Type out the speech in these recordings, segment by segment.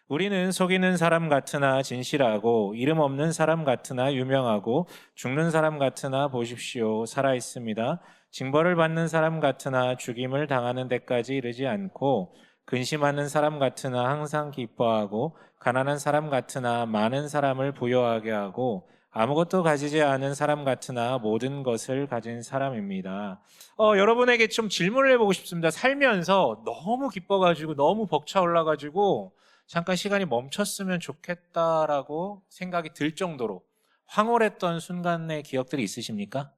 우리는 속이는 사람 같으나 진실하고 이름 없는 사람 같으나 유명하고 죽는 사람 같으나 보십시오 살아 있습니다. 징벌을 받는 사람 같으나 죽임을 당하는 데까지 이르지 않고 근심하는 사람 같으나 항상 기뻐하고 가난한 사람 같으나 많은 사람을 부유하게 하고 아무것도 가지지 않은 사람 같으나 모든 것을 가진 사람입니다. 여러분에게 좀 질문을 해보고 싶습니다. 살면서 너무 기뻐가지고 너무 벅차올라가지고 잠깐 시간이 멈췄으면 좋겠다라고 생각이 들 정도로 황홀했던 순간의 기억들이 있으십니까?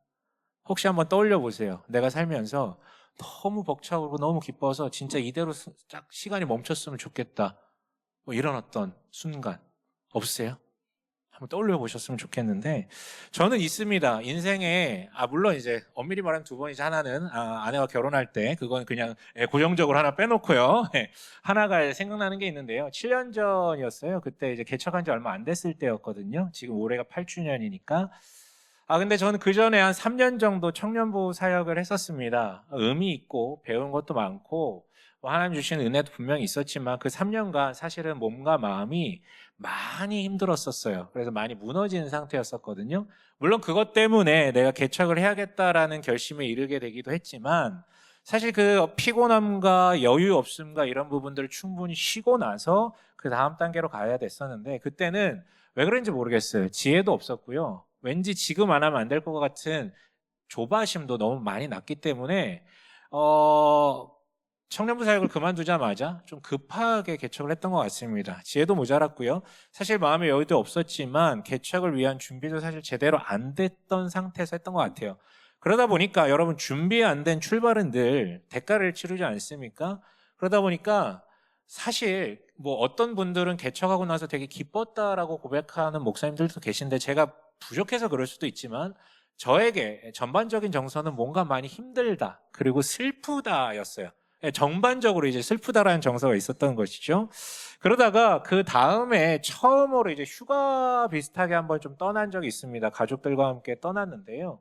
혹시 한번 떠올려 보세요. 내가 살면서 너무 벅차오르고 너무 기뻐서 진짜 이대로 딱 시간이 멈췄으면 좋겠다. 뭐 이런 어떤 순간 없으세요? 한번 떠올려 보셨으면 좋겠는데 저는 있습니다. 인생에 물론 이제 엄밀히 말하면 두 번이지 하나는 아내와 결혼할 때 그건 그냥 고정적으로 하나 빼놓고요. 하나가 생각나는 게 있는데요. 7년 전이었어요. 그때 이제 개척한 지 얼마 안 됐을 때였거든요. 지금 올해가 8주년이니까. 근데 저는 그 전에 한 3년 정도 청년부 사역을 했었습니다. 의미 있고 배운 것도 많고 뭐 하나님 주신 은혜도 분명히 있었지만 그 3년간 사실은 몸과 마음이 많이 힘들었었어요. 그래서 많이 무너진 상태였었거든요. 물론 그것 때문에 내가 개척을 해야겠다라는 결심에 이르게 되기도 했지만 사실 그 피곤함과 여유 없음과 이런 부분들을 충분히 쉬고 나서 그 다음 단계로 가야 됐었는데 그때는 왜 그런지 모르겠어요. 지혜도 없었고요. 왠지 지금 안 하면 안 될 것 같은 조바심도 너무 많이 났기 때문에 청년부 사역을 그만두자마자 좀 급하게 개척을 했던 것 같습니다. 지혜도 모자랐고요. 사실 마음의 여유도 없었지만 개척을 위한 준비도 사실 제대로 안 됐던 상태에서 했던 것 같아요. 그러다 보니까 여러분 준비 안 된 출발은 늘 대가를 치르지 않습니까? 그러다 보니까 사실 뭐 어떤 분들은 개척하고 나서 되게 기뻤다라고 고백하는 목사님들도 계신데 제가 부족해서 그럴 수도 있지만 저에게 전반적인 정서는 뭔가 많이 힘들다 그리고 슬프다였어요. 정반적으로 이제 슬프다라는 정서가 있었던 것이죠. 그러다가 그 다음에 처음으로 이제 휴가 비슷하게 한번 좀 떠난 적이 있습니다. 가족들과 함께 떠났는데요.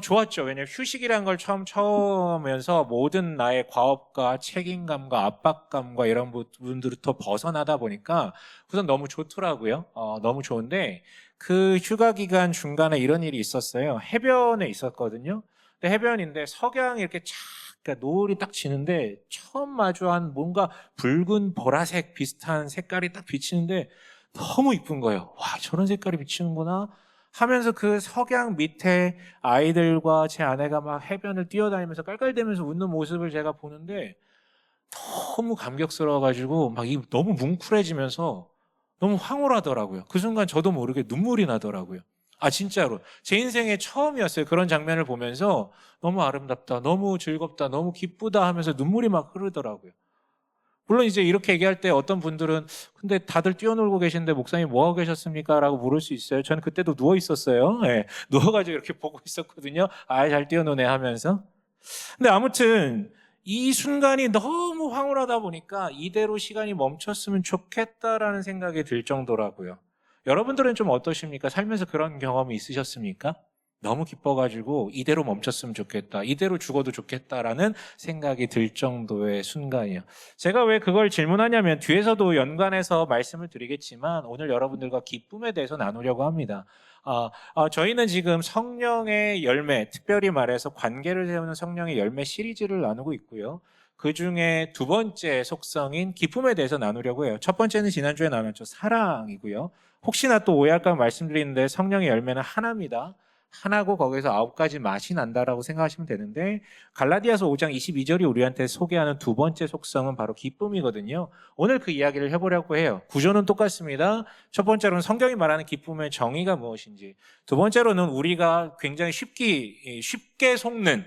좋았죠. 왜냐면 휴식이라는 걸 처음면서 모든 나의 과업과 책임감과 압박감과 이런 부분들부터 벗어나다 보니까 우선 너무 좋더라고요. 너무 좋은데 그 휴가 기간 중간에 이런 일이 있었어요. 해변에 있었거든요. 근데 해변인데 석양이 이렇게 그러니까 노을이 딱 지는데 처음 마주한 뭔가 붉은 보라색 비슷한 색깔이 딱 비치는데 너무 이쁜 거예요. 와, 저런 색깔이 비치는구나. 하면서 그 석양 밑에 아이들과 제 아내가 막 해변을 뛰어다니면서 깔깔대면서 웃는 모습을 제가 보는데 너무 감격스러워가지고 막 너무 뭉클해지면서 너무 황홀하더라고요. 그 순간 저도 모르게 눈물이 나더라고요. 진짜로. 제 인생의 처음이었어요. 그런 장면을 보면서 너무 아름답다, 너무 즐겁다, 너무 기쁘다 하면서 눈물이 막 흐르더라고요. 물론 이제 이렇게 얘기할 때 어떤 분들은 근데 다들 뛰어놀고 계신데 목사님 뭐 하고 계셨습니까? 라고 물을 수 있어요. 저는 그때도 누워 있었어요. 네, 누워가지고 이렇게 보고 있었거든요. 잘 뛰어노네 하면서. 근데 아무튼 이 순간이 너무 황홀하다 보니까 이대로 시간이 멈췄으면 좋겠다라는 생각이 들 정도라고요. 여러분들은 좀 어떠십니까? 살면서 그런 경험이 있으셨습니까? 너무 기뻐가지고 이대로 멈췄으면 좋겠다. 이대로 죽어도 좋겠다라는 생각이 들 정도의 순간이에요. 제가 왜 그걸 질문하냐면 뒤에서도 연관해서 말씀을 드리겠지만 오늘 여러분들과 기쁨에 대해서 나누려고 합니다. 저희는 지금 성령의 열매, 특별히 말해서 관계를 세우는 성령의 열매 시리즈를 나누고 있고요. 그 중에 두 번째 속성인 기쁨에 대해서 나누려고 해요. 첫 번째는 지난주에 나눴죠. 사랑이고요. 혹시나 또 오해할까 말씀드리는데 성령의 열매는 하나입니다. 하나고 거기서 9가지 맛이 난다라고 생각하시면 되는데 갈라디아서 5장 22절이 우리한테 소개하는 두 번째 속성은 바로 기쁨이거든요. 오늘 그 이야기를 해보려고 해요. 구조는 똑같습니다. 첫 번째로는 성경이 말하는 기쁨의 정의가 무엇인지, 두 번째로는 우리가 굉장히 쉽게 속는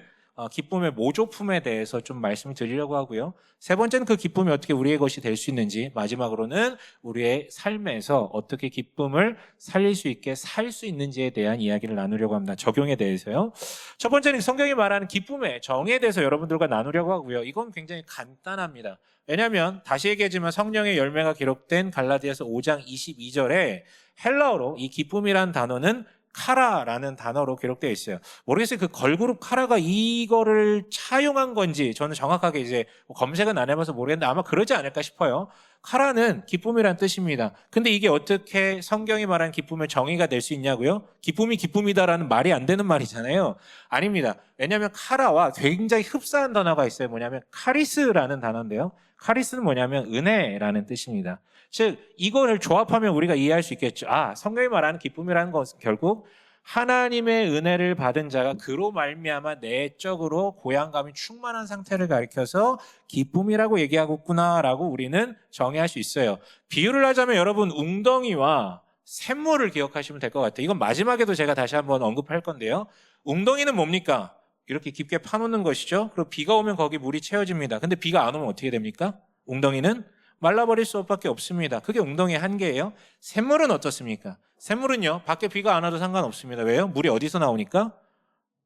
기쁨의 모조품에 대해서 좀 말씀을 드리려고 하고요. 세 번째는 그 기쁨이 어떻게 우리의 것이 될 수 있는지, 마지막으로는 우리의 삶에서 어떻게 기쁨을 살릴 수 있게 살 수 있는지에 대한 이야기를 나누려고 합니다. 적용에 대해서요. 첫 번째는 성경이 말하는 기쁨의 정의에 대해서 여러분들과 나누려고 하고요. 이건 굉장히 간단합니다. 왜냐하면 다시 얘기하지만 성령의 열매가 기록된 갈라디아서 5장 22절에 헬라어로 이 기쁨이란 단어는 카라라는 단어로 기록되어 있어요. 모르겠어요. 그 걸그룹 카라가 이거를 차용한 건지 저는 정확하게 이제 검색은 안 해봐서 모르겠는데 아마 그러지 않을까 싶어요. 카라는 기쁨이란 뜻입니다. 근데 이게 어떻게 성경이 말하는 기쁨의 정의가 될 수 있냐고요? 기쁨이 기쁨이다라는 말이 안 되는 말이잖아요. 아닙니다. 왜냐하면 카라와 굉장히 흡사한 단어가 있어요. 뭐냐면 카리스라는 단어인데요. 카리스는 뭐냐면 은혜라는 뜻입니다. 즉 이거를 조합하면 우리가 이해할 수 있겠죠. 아, 성경이 말하는 기쁨이라는 것은 결국 하나님의 은혜를 받은 자가 그로 말미암아 내적으로 고향감이 충만한 상태를 가리켜서 기쁨이라고 얘기하고 있구나라고 우리는 정의할 수 있어요. 비유를 하자면 여러분 웅덩이와 샘물을 기억하시면 될 것 같아요. 이건 마지막에도 제가 다시 한번 언급할 건데요. 웅덩이는 뭡니까? 이렇게 깊게 파놓는 것이죠. 그리고 비가 오면 거기 물이 채워집니다. 근데 비가 안 오면 어떻게 됩니까? 웅덩이는 말라버릴 수밖에 없습니다. 그게 웅덩이의 한계예요. 샘물은 어떻습니까? 샘물은요, 밖에 비가 안 와도 상관없습니다. 왜요? 물이 어디서 나오니까?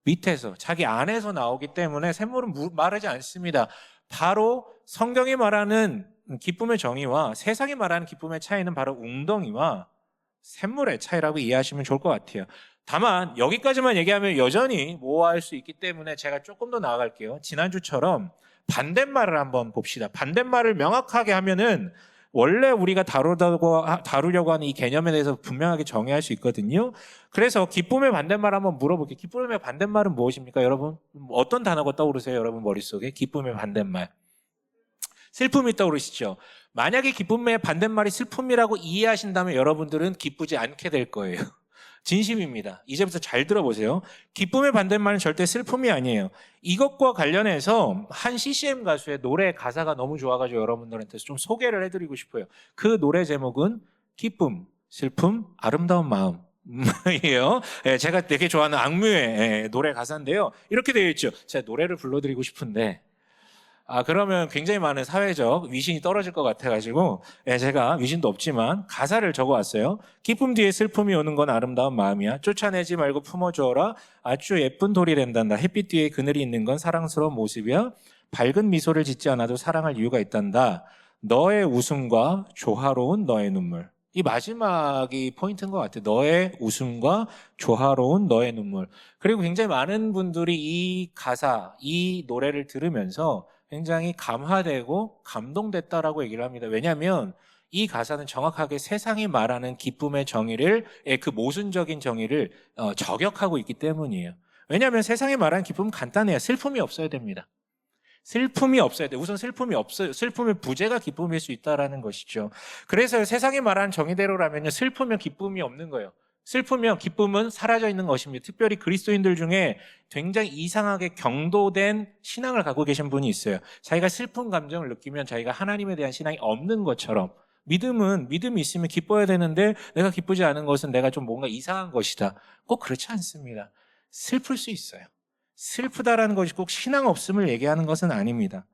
밑에서, 자기 안에서 나오기 때문에 샘물은 마르지 않습니다. 바로 성경이 말하는 기쁨의 정의와 세상이 말하는 기쁨의 차이는 바로 웅덩이와 샘물의 차이라고 이해하시면 좋을 것 같아요. 다만 여기까지만 얘기하면 여전히 모호할 수 있기 때문에 제가 조금 더 나아갈게요. 지난주처럼 반대말을 한번 봅시다. 반대말을 명확하게 하면은 원래 우리가 다루려고 하는 이 개념에 대해서 분명하게 정의할 수 있거든요. 그래서 기쁨의 반대말 한번 물어볼게요. 기쁨의 반대말은 무엇입니까, 여러분? 어떤 단어가 떠오르세요, 여러분 머릿속에? 기쁨의 반대말. 슬픔이 떠오르시죠? 만약에 기쁨의 반대말이 슬픔이라고 이해하신다면 여러분들은 기쁘지 않게 될 거예요. 진심입니다. 이제부터 잘 들어보세요. 기쁨의 반대말은 절대 슬픔이 아니에요. 이것과 관련해서 한 CCM 가수의 노래 가사가 너무 좋아가지고 여러분들한테 좀 소개를 해드리고 싶어요. 그 노래 제목은 기쁨, 슬픔, 아름다운 마음. 이에요. 예, 제가 되게 좋아하는 악뮤의 노래 가사인데요. 이렇게 되어 있죠. 제가 노래를 불러드리고 싶은데 그러면 굉장히 많은 사회적 위신이 떨어질 것 같아가지고, 제가 위신도 없지만 가사를 적어왔어요. 기쁨 뒤에 슬픔이 오는 건 아름다운 마음이야. 쫓아내지 말고 품어주어라. 아주 예쁜 돌이 된단다. 햇빛 뒤에 그늘이 있는 건 사랑스러운 모습이야. 밝은 미소를 짓지 않아도 사랑할 이유가 있단다. 너의 웃음과 조화로운 너의 눈물. 이 마지막이 포인트인 것 같아요. 너의 웃음과 조화로운 너의 눈물. 그리고 굉장히 많은 분들이 이 가사, 이 노래를 들으면서 굉장히 감화되고 감동됐다라고 얘기를 합니다. 왜냐하면 이 가사는 정확하게 세상이 말하는 기쁨의 정의를, 그 모순적인 정의를 저격하고 있기 때문이에요. 왜냐하면 세상이 말하는 기쁨은 간단해요. 슬픔이 없어야 됩니다. 슬픔이 없어야 돼. 우선 슬픔이 없어요. 슬픔의 부재가 기쁨일 수 있다라는 것이죠. 그래서 세상이 말하는 정의대로라면요, 슬프면 기쁨이 없는 거예요. 슬프면 기쁨은 사라져 있는 것입니다. 특별히 그리스도인들 중에 굉장히 이상하게 경도된 신앙을 갖고 계신 분이 있어요. 자기가 슬픈 감정을 느끼면 자기가 하나님에 대한 신앙이 없는 것처럼, 믿음이 있으면 기뻐야 되는데 내가 기쁘지 않은 것은 내가 좀 뭔가 이상한 것이다. 꼭 그렇지 않습니다. 슬플 수 있어요. 슬프다라는 것이 꼭 신앙 없음을 얘기하는 것은 아닙니다.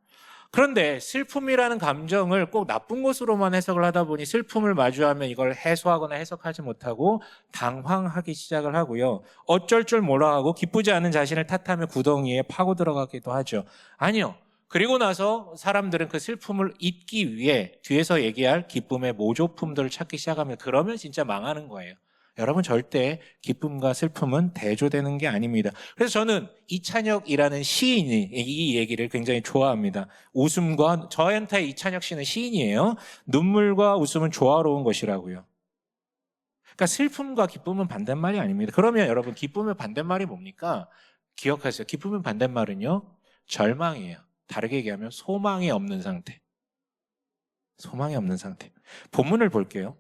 그런데 슬픔이라는 감정을 꼭 나쁜 것으로만 해석을 하다 보니 슬픔을 마주하면 이걸 해소하거나 해석하지 못하고 당황하기 시작을 하고요. 어쩔 줄 몰라하고 기쁘지 않은 자신을 탓하며 구덩이에 파고 들어가기도 하죠. 아니요. 그리고 나서 사람들은 그 슬픔을 잊기 위해 뒤에서 얘기할 기쁨의 모조품들을 찾기 시작하면 그러면 진짜 망하는 거예요. 여러분 절대 기쁨과 슬픔은 대조되는 게 아닙니다. 그래서 저는 이찬혁이라는 시인이 이 얘기를 굉장히 좋아합니다. 웃음과 저한테 이찬혁 씨는 시인이에요. 눈물과 웃음은 조화로운 것이라고요. 그러니까 슬픔과 기쁨은 반대말이 아닙니다. 그러면 여러분 기쁨의 반대말이 뭡니까? 기억하세요. 기쁨의 반대말은요, 절망이에요. 다르게 얘기하면 소망이 없는 상태. 소망이 없는 상태. 본문을 볼게요.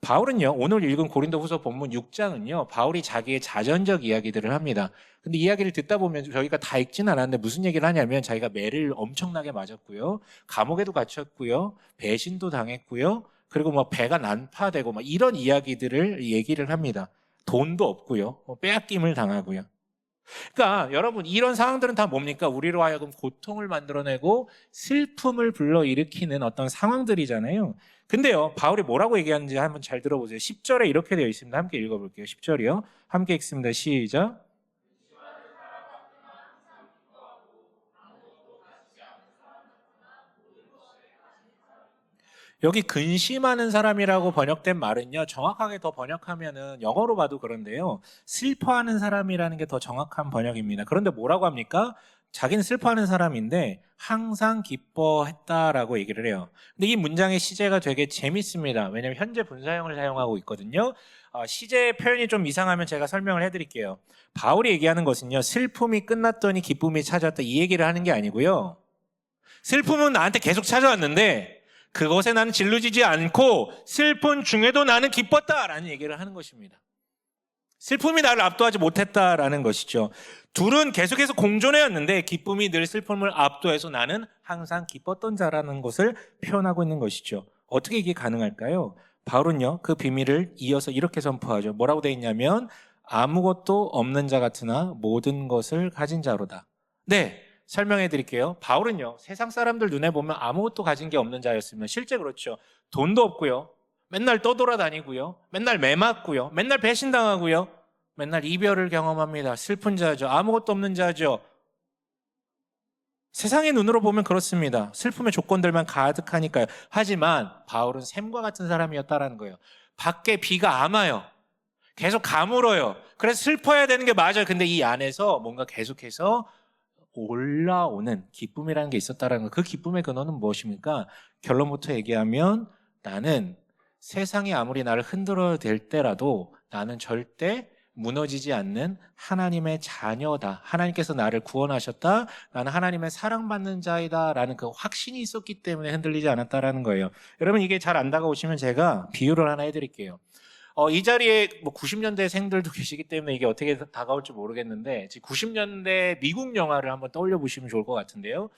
바울은요, 오늘 읽은 고린도후서 본문 6장은요, 바울이 자기의 자전적 이야기들을 합니다. 근데 이야기를 듣다 보면 저희가 다 읽지는 않았는데 무슨 얘기를 하냐면 자기가 매를 엄청나게 맞았고요, 감옥에도 갇혔고요, 배신도 당했고요, 그리고 뭐 배가 난파되고 막 이런 이야기들을 얘기를 합니다. 돈도 없고요, 빼앗김을 당하고요. 그러니까 여러분 이런 상황들은 다 뭡니까? 우리로 하여금 고통을 만들어내고 슬픔을 불러일으키는 어떤 상황들이잖아요. 근데요, 바울이 뭐라고 얘기하는지 한번 잘 들어보세요. 10절에 이렇게 되어 있습니다. 함께 읽어볼게요. 10절이요. 함께 읽습니다. 시작. 여기 근심하는 사람이라고 번역된 말은요, 정확하게 더 번역하면은 영어로 봐도 그런데요, 슬퍼하는 사람이라는 게 더 정확한 번역입니다. 그런데 뭐라고 합니까? 자기는 슬퍼하는 사람인데 항상 기뻐했다라고 얘기를 해요. 근데 이 문장의 시제가 되게 재밌습니다. 왜냐하면 현재 분사형을 사용하고 있거든요. 시제 표현이 좀 이상하면 제가 설명을 해드릴게요. 바울이 얘기하는 것은요, 슬픔이 끝났더니 기쁨이 찾아왔다 이 얘기를 하는 게 아니고요. 슬픔은 나한테 계속 찾아왔는데 그것에 나는 질르지지 않고 슬픈 중에도 나는 기뻤다라는 얘기를 하는 것입니다. 슬픔이 나를 압도하지 못했다라는 것이죠. 둘은 계속해서 공존해왔는데 기쁨이 늘 슬픔을 압도해서 나는 항상 기뻤던 자라는 것을 표현하고 있는 것이죠. 어떻게 이게 가능할까요? 바울은요, 그 비밀을 이어서 이렇게 선포하죠. 뭐라고 되어 있냐면 아무것도 없는 자 같으나 모든 것을 가진 자로다. 네, 설명해 드릴게요. 바울은요, 세상 사람들 눈에 보면 아무것도 가진 게 없는 자였으면 실제 그렇죠. 돈도 없고요. 맨날 떠돌아다니고요. 맨날 매 맞고요. 맨날 배신당하고요. 맨날 이별을 경험합니다. 슬픈 자죠. 아무것도 없는 자죠. 세상의 눈으로 보면 그렇습니다. 슬픔의 조건들만 가득하니까요. 하지만 바울은 샘과 같은 사람이었다라는 거예요. 밖에 비가 안 와요. 계속 가물어요. 그래서 슬퍼야 되는 게 맞아요. 근데 이 안에서 뭔가 계속해서 올라오는 기쁨이라는 게 있었다라는 거. 그 기쁨의 근원은 무엇입니까? 결론부터 얘기하면 나는 세상이 아무리 나를 흔들어 댈 때라도 나는 절대 무너지지 않는 하나님의 자녀다. 하나님께서 나를 구원하셨다. 나는 하나님의 사랑받는 자이다. 라는 그 확신이 있었기 때문에 흔들리지 않았다라는 거예요. 여러분 이게 잘 안 다가오시면 제가 비유를 하나 해드릴게요. 이 자리에 뭐 90년대 생들도 계시기 때문에 이게 어떻게 다가올지 모르겠는데 90년대 미국 영화를 한번 떠올려 보시면 좋을 것 같은데요.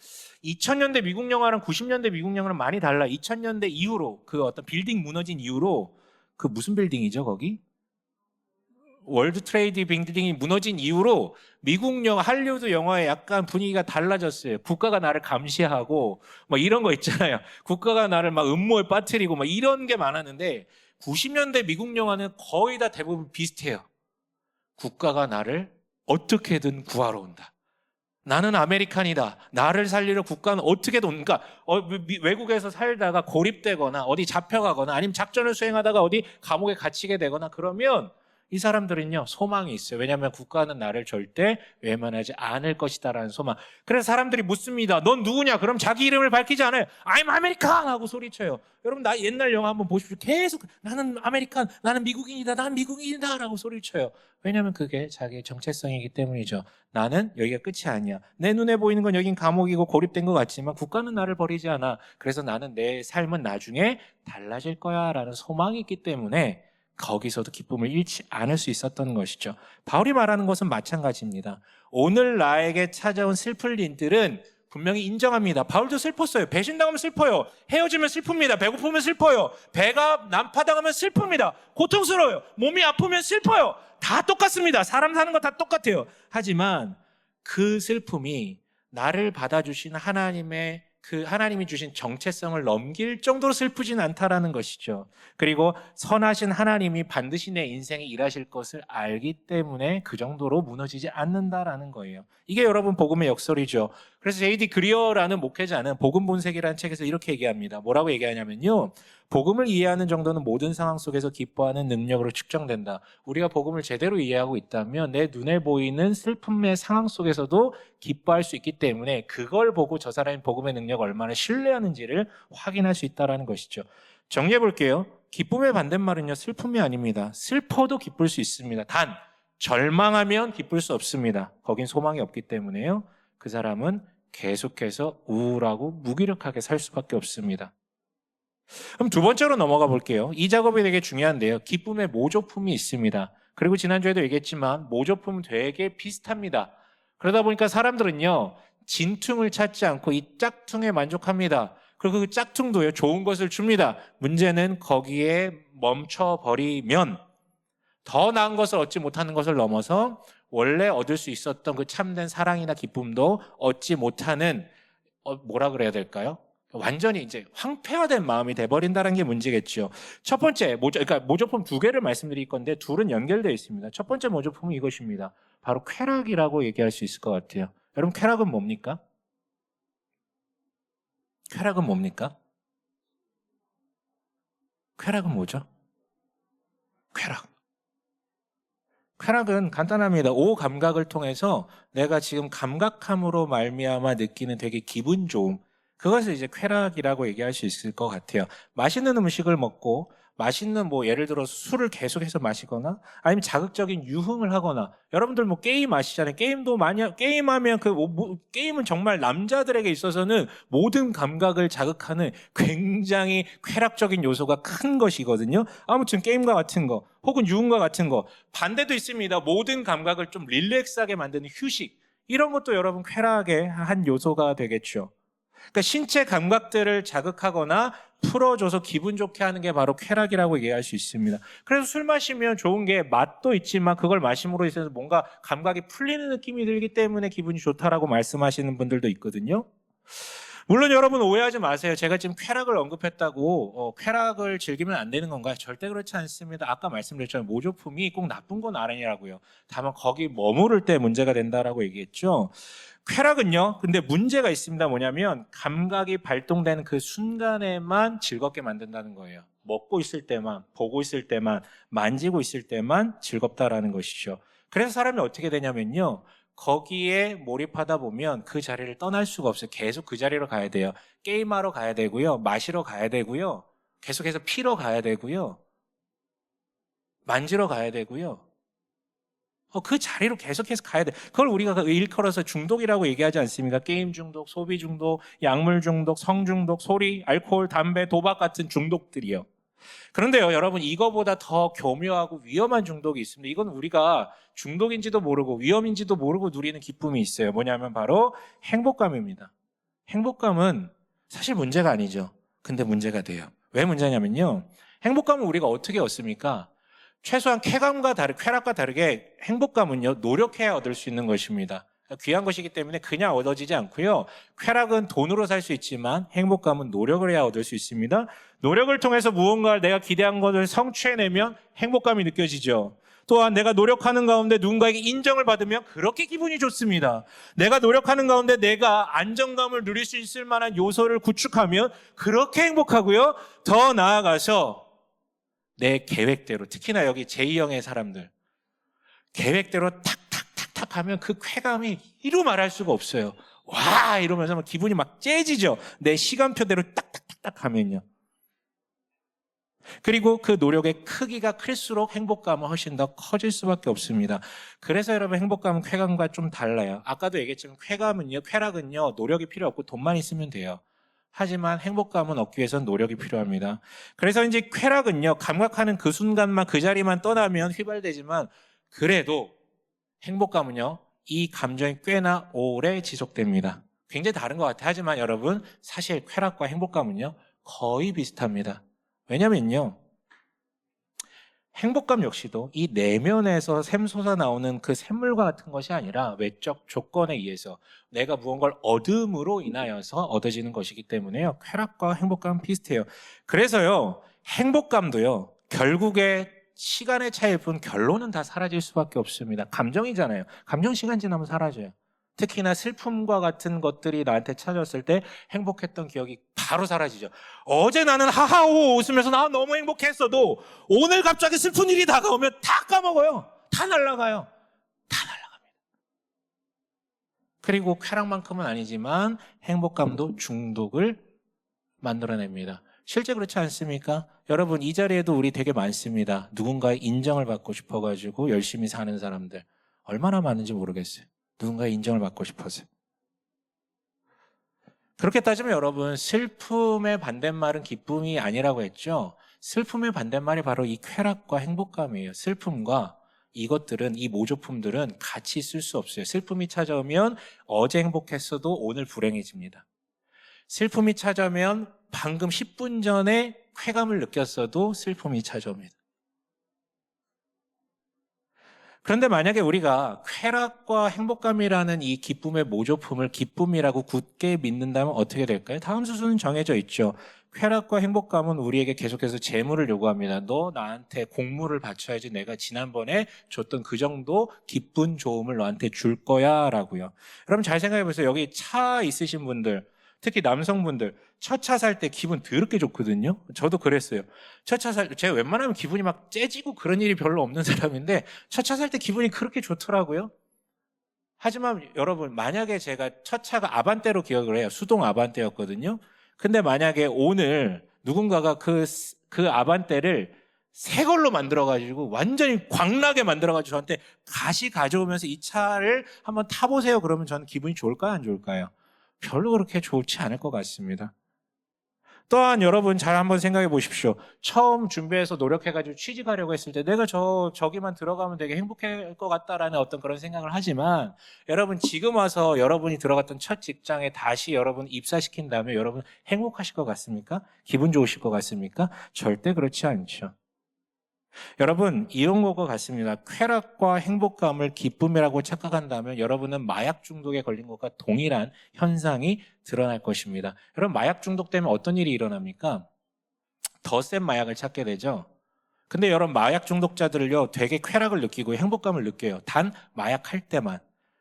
2000년대 미국 영화랑 90년대 미국 영화는 많이 달라. 2000년대 이후로 그 어떤 빌딩 무너진 이후로 그 무슨 빌딩이죠 거기? 월드 트레이드 빌딩이 무너진 이후로 미국 영화, 할리우드 영화의 약간 분위기가 달라졌어요. 국가가 나를 감시하고 막 이런 거 있잖아요. 국가가 나를 막 음모에 빠뜨리고 막 이런 게 많았는데 90년대 미국 영화는 거의 다 대부분 비슷해요. 국가가 나를 어떻게든 구하러 온다. 나는 아메리칸이다. 나를 살리려 국가는 어떻게든 온다. 외국에서 살다가 고립되거나 어디 잡혀가거나 아니면 작전을 수행하다가 어디 감옥에 갇히게 되거나 그러면 이 사람들은요 소망이 있어요. 왜냐하면 국가는 나를 절대 외면하지 않을 것이다라는 소망. 그래서 사람들이 묻습니다. 넌 누구냐? 그럼 자기 이름을 밝히지 않아요. I'm American 하고 소리쳐요. 여러분 나 옛날 영화 한번 보십시오. 계속 나는 아메리칸, 나는 미국인이다, 나는 미국인이다 라고 소리쳐요. 왜냐하면 그게 자기의 정체성이기 때문이죠. 나는 여기가 끝이 아니야. 내 눈에 보이는 건 여긴 감옥이고 고립된 것 같지만 국가는 나를 버리지 않아. 그래서 나는 내 삶은 나중에 달라질 거야 라는 소망이 있기 때문에 거기서도 기쁨을 잃지 않을 수 있었던 것이죠. 바울이 말하는 것은 마찬가지입니다. 오늘 나에게 찾아온 슬플 일들은 분명히 인정합니다. 바울도 슬펐어요. 배신당하면 슬퍼요. 헤어지면 슬픕니다. 배고프면 슬퍼요. 배가 난파당하면 슬픕니다. 고통스러워요. 몸이 아프면 슬퍼요. 다 똑같습니다. 사람 사는 거 다 똑같아요. 하지만 그 슬픔이 나를 받아주신 하나님이 주신 정체성을 넘길 정도로 슬프진 않다라는 것이죠. 그리고 선하신 하나님이 반드시 내 인생에 일하실 것을 알기 때문에 그 정도로 무너지지 않는다라는 거예요. 이게 여러분 복음의 역설이죠. 그래서 J.D. 그리어라는 목회자는 복음 본색이라는 책에서 이렇게 얘기합니다. 뭐라고 얘기하냐면요. 복음을 이해하는 정도는 모든 상황 속에서 기뻐하는 능력으로 측정된다. 우리가 복음을 제대로 이해하고 있다면 내 눈에 보이는 슬픔의 상황 속에서도 기뻐할 수 있기 때문에 그걸 보고 저 사람이 복음의 능력을 얼마나 신뢰하는지를 확인할 수 있다는 것이죠. 정리해 볼게요. 기쁨의 반대말은요, 슬픔이 아닙니다. 슬퍼도 기쁠 수 있습니다. 단 절망하면 기쁠 수 없습니다. 거긴 소망이 없기 때문에요. 그 사람은 계속해서 우울하고 무기력하게 살 수밖에 없습니다. 그럼 두 번째로 넘어가 볼게요. 이 작업이 되게 중요한데요. 기쁨의 모조품이 있습니다. 그리고 지난주에도 얘기했지만 모조품은 되게 비슷합니다. 그러다 보니까 사람들은요, 진퉁을 찾지 않고 이 짝퉁에 만족합니다. 그리고 그 짝퉁도요, 좋은 것을 줍니다. 문제는 거기에 멈춰버리면 더 나은 것을 얻지 못하는 것을 넘어서 원래 얻을 수 있었던 그 참된 사랑이나 기쁨도 얻지 못하는 뭐라 그래야 될까요? 완전히 이제 황폐화된 마음이 돼버린다는 게 문제겠죠. 첫 번째 그러니까 모조품 두 개를 말씀드릴 건데 둘은 연결되어 있습니다. 첫 번째 모조품은 이것입니다. 바로 쾌락이라고 얘기할 수 있을 것 같아요. 여러분 쾌락은 뭡니까? 쾌락은 뭡니까? 쾌락은 뭐죠? 쾌락. 쾌락은 간단합니다. 오 감각을 통해서 내가 지금 감각함으로 말미암아 느끼는 되게 기분 좋음. 그것을 이제 쾌락이라고 얘기할 수 있을 것 같아요. 맛있는 음식을 먹고 맛있는 뭐 예를 들어서 술을 계속해서 마시거나 아니면 자극적인 유흥을 하거나 여러분들 뭐 게임 아시잖아요. 게임도 많이 게임하면 게임은 정말 남자들에게 있어서는 모든 감각을 자극하는 굉장히 쾌락적인 요소가 큰 것이거든요. 아무튼 게임과 같은 거 혹은 유흥과 같은 거 반대도 있습니다. 모든 감각을 좀 릴렉스하게 만드는 휴식 이런 것도 여러분 쾌락의 한 요소가 되겠죠. 그러니까 신체 감각들을 자극하거나 풀어줘서 기분 좋게 하는 게 바로 쾌락이라고 얘기할 수 있습니다. 그래서 술 마시면 좋은 게 맛도 있지만 그걸 마심으로 인해서 뭔가 감각이 풀리는 느낌이 들기 때문에 기분이 좋다라고 말씀하시는 분들도 있거든요. 물론 여러분 오해하지 마세요. 제가 지금 쾌락을 언급했다고 쾌락을 즐기면 안 되는 건가요? 절대 그렇지 않습니다. 아까 말씀드렸잖아요. 모조품이 꼭 나쁜 건 아니라고요. 다만 거기 머무를 때 문제가 된다라고 얘기했죠. 쾌락은요. 근데 문제가 있습니다. 뭐냐면 감각이 발동되는 그 순간에만 즐겁게 만든다는 거예요. 먹고 있을 때만, 보고 있을 때만, 만지고 있을 때만 즐겁다라는 것이죠. 그래서 사람이 어떻게 되냐면요. 거기에 몰입하다 보면 그 자리를 떠날 수가 없어요. 계속 그 자리로 가야 돼요. 게임하러 가야 되고요. 마시러 가야 되고요. 계속해서 피러 가야 되고요. 만지러 가야 되고요. 그 자리로 계속해서 가야 돼. 그걸 우리가 일컬어서 중독이라고 얘기하지 않습니까? 게임 중독, 소비 중독, 약물 중독, 성 중독, 소리, 알코올, 담배, 도박 같은 중독들이요. 그런데요, 여러분, 이거보다 더 교묘하고 위험한 중독이 있습니다. 이건 우리가 중독인지도 모르고 위험인지도 모르고 누리는 기쁨이 있어요. 뭐냐면 바로 행복감입니다. 행복감은 사실 문제가 아니죠. 근데 문제가 돼요. 왜 문제냐면요. 행복감은 우리가 어떻게 얻습니까? 최소한 쾌락과 다르게 행복감은요, 노력해야 얻을 수 있는 것입니다. 귀한 것이기 때문에 그냥 얻어지지 않고요. 쾌락은 돈으로 살 수 있지만 행복감은 노력을 해야 얻을 수 있습니다. 노력을 통해서 무언가를 내가 기대한 것을 성취해내면 행복감이 느껴지죠. 또한 내가 노력하는 가운데 누군가에게 인정을 받으면 그렇게 기분이 좋습니다. 내가 노력하는 가운데 내가 안정감을 누릴 수 있을 만한 요소를 구축하면 그렇게 행복하고요. 더 나아가서 내 계획대로, 특히나 여기 제2형의 사람들, 계획대로 탁탁탁탁 하면 그 쾌감이 이루 말할 수가 없어요. 와! 이러면서 막 기분이 막 째지죠. 내 시간표대로 딱딱딱딱 하면요. 그리고 그 노력의 크기가 클수록 행복감은 훨씬 더 커질 수밖에 없습니다. 그래서 여러분 행복감은 쾌감과 좀 달라요. 아까도 얘기했지만 쾌락은요, 노력이 필요 없고 돈만 있으면 돼요. 하지만 행복감은 얻기 위해서는 노력이 필요합니다. 그래서 이제 쾌락은요, 감각하는 그 순간만 그 자리만 떠나면 휘발되지만 그래도 행복감은요, 이 감정이 꽤나 오래 지속됩니다. 굉장히 다른 것 같아요. 하지만 여러분, 사실 쾌락과 행복감은요, 거의 비슷합니다. 왜냐면요, 행복감 역시도 이 내면에서 샘솟아 나오는 그 샘물과 같은 것이 아니라 외적 조건에 의해서 내가 무언가를 얻음으로 인하여서 얻어지는 것이기 때문에요. 쾌락과 행복감은 비슷해요. 그래서요, 행복감도요, 결국에 시간의 차이일 뿐 결론은 다 사라질 수밖에 없습니다. 감정이잖아요. 감정 시간 지나면 사라져요. 특히나 슬픔과 같은 것들이 나한테 찾아왔을 때 행복했던 기억이 바로 사라지죠. 어제 나는 하하호 웃으면서 나 너무 행복했어도 오늘 갑자기 슬픈 일이 다가오면 다 까먹어요. 다 날아가요. 다 날아갑니다. 그리고 쾌락만큼은 아니지만 행복감도 중독을 만들어냅니다. 실제 그렇지 않습니까? 여러분 이 자리에도 우리 되게 많습니다. 누군가의 인정을 받고 싶어가지고 열심히 사는 사람들 얼마나 많은지 모르겠어요. 누군가의 인정을 받고 싶어서. 그렇게 따지면 여러분 슬픔의 반대말은 기쁨이 아니라고 했죠. 슬픔의 반대말이 바로 이 쾌락과 행복감이에요. 슬픔과 이것들은 이 모조품들은 같이 있을 수 없어요. 슬픔이 찾아오면 어제 행복했어도 오늘 불행해집니다. 슬픔이 찾아오면 방금 10분 전에 쾌감을 느꼈어도 슬픔이 찾아옵니다. 그런데 만약에 우리가 쾌락과 행복감이라는 이 기쁨의 모조품을 기쁨이라고 굳게 믿는다면 어떻게 될까요? 다음 수순은 정해져 있죠. 쾌락과 행복감은 우리에게 계속해서 재물을 요구합니다. 너 나한테 공물을 바쳐야지 내가 지난번에 줬던 그 정도 기쁜 좋음을 너한테 줄 거야 라고요. 여러분 잘 생각해 보세요. 여기 차 있으신 분들, 특히 남성분들 첫 차 살 때 기분 더럽게 좋거든요. 저도 그랬어요. 첫 차 살 때 제가 웬만하면 기분이 막 째지고 그런 일이 별로 없는 사람인데 첫 차 살 때 기분이 그렇게 좋더라고요. 하지만 여러분, 만약에 제가 첫 차가 아반떼로 기억을 해요. 수동 아반떼였거든요. 근데 만약에 오늘 누군가가 그 아반떼를 새 걸로 만들어가지고 완전히 광나게 만들어가지고 저한테 다시 가져오면서 이 차를 한번 타보세요. 그러면 저는 기분이 좋을까요? 안 좋을까요? 별로 그렇게 좋지 않을 것 같습니다. 또한 여러분 잘 한번 생각해 보십시오. 처음 준비해서 노력해가지고 취직하려고 했을 때 내가 저기만 들어가면 되게 행복할 것 같다라는 어떤 그런 생각을 하지만 여러분 지금 와서 여러분이 들어갔던 첫 직장에 다시 여러분 입사시킨다면 여러분 행복하실 것 같습니까? 기분 좋으실 것 같습니까? 절대 그렇지 않죠. 여러분 이런 것과 같습니다. 쾌락과 행복감을 기쁨이라고 착각한다면 여러분은 마약 중독에 걸린 것과 동일한 현상이 드러날 것입니다. 여러분 마약 중독 때문에 어떤 일이 일어납니까? 더 센 마약을 찾게 되죠. 근데 여러분 마약 중독자들을요 되게 쾌락을 느끼고 행복감을 느껴요. 단 마약할 때만.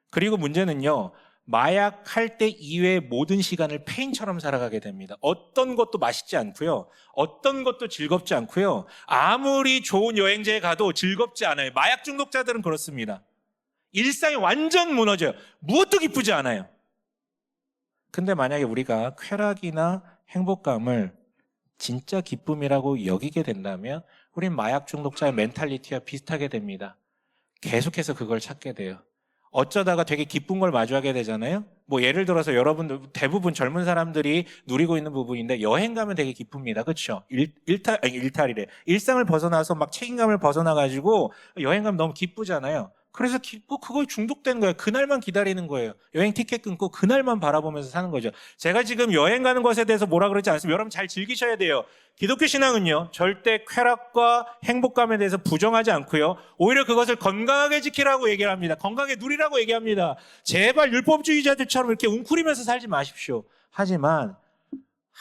그리고 문제는요 마약할 때 이외의 모든 시간을 페인처럼 살아가게 됩니다. 어떤 것도 맛있지 않고요. 어떤 것도 즐겁지 않고요. 아무리 좋은 여행지에 가도 즐겁지 않아요. 마약 중독자들은 그렇습니다. 일상이 완전 무너져요. 무엇도 기쁘지 않아요. 근데 만약에 우리가 쾌락이나 행복감을 진짜 기쁨이라고 여기게 된다면 우린 마약 중독자의 멘탈리티와 비슷하게 됩니다. 계속해서 그걸 찾게 돼요. 어쩌다가 되게 기쁜 걸 마주하게 되잖아요. 뭐 예를 들어서 여러분들 대부분 젊은 사람들이 누리고 있는 부분인데 여행 가면 되게 기쁩니다. 그렇죠? 일탈이래. 일상을 벗어나서 막 책임감을 벗어나 가지고 여행 가면 너무 기쁘잖아요. 그래서 기쁘고 그거에 중독된 거예요. 그날만 기다리는 거예요. 여행 티켓 끊고 그날만 바라보면서 사는 거죠. 제가 지금 여행 가는 것에 대해서 뭐라 그러지 않습니다. 여러분 잘 즐기셔야 돼요. 기독교 신앙은요. 절대 쾌락과 행복감에 대해서 부정하지 않고요. 오히려 그것을 건강하게 지키라고 얘기를 합니다. 건강하게 누리라고 얘기합니다. 제발 율법주의자들처럼 이렇게 웅크리면서 살지 마십시오. 하지만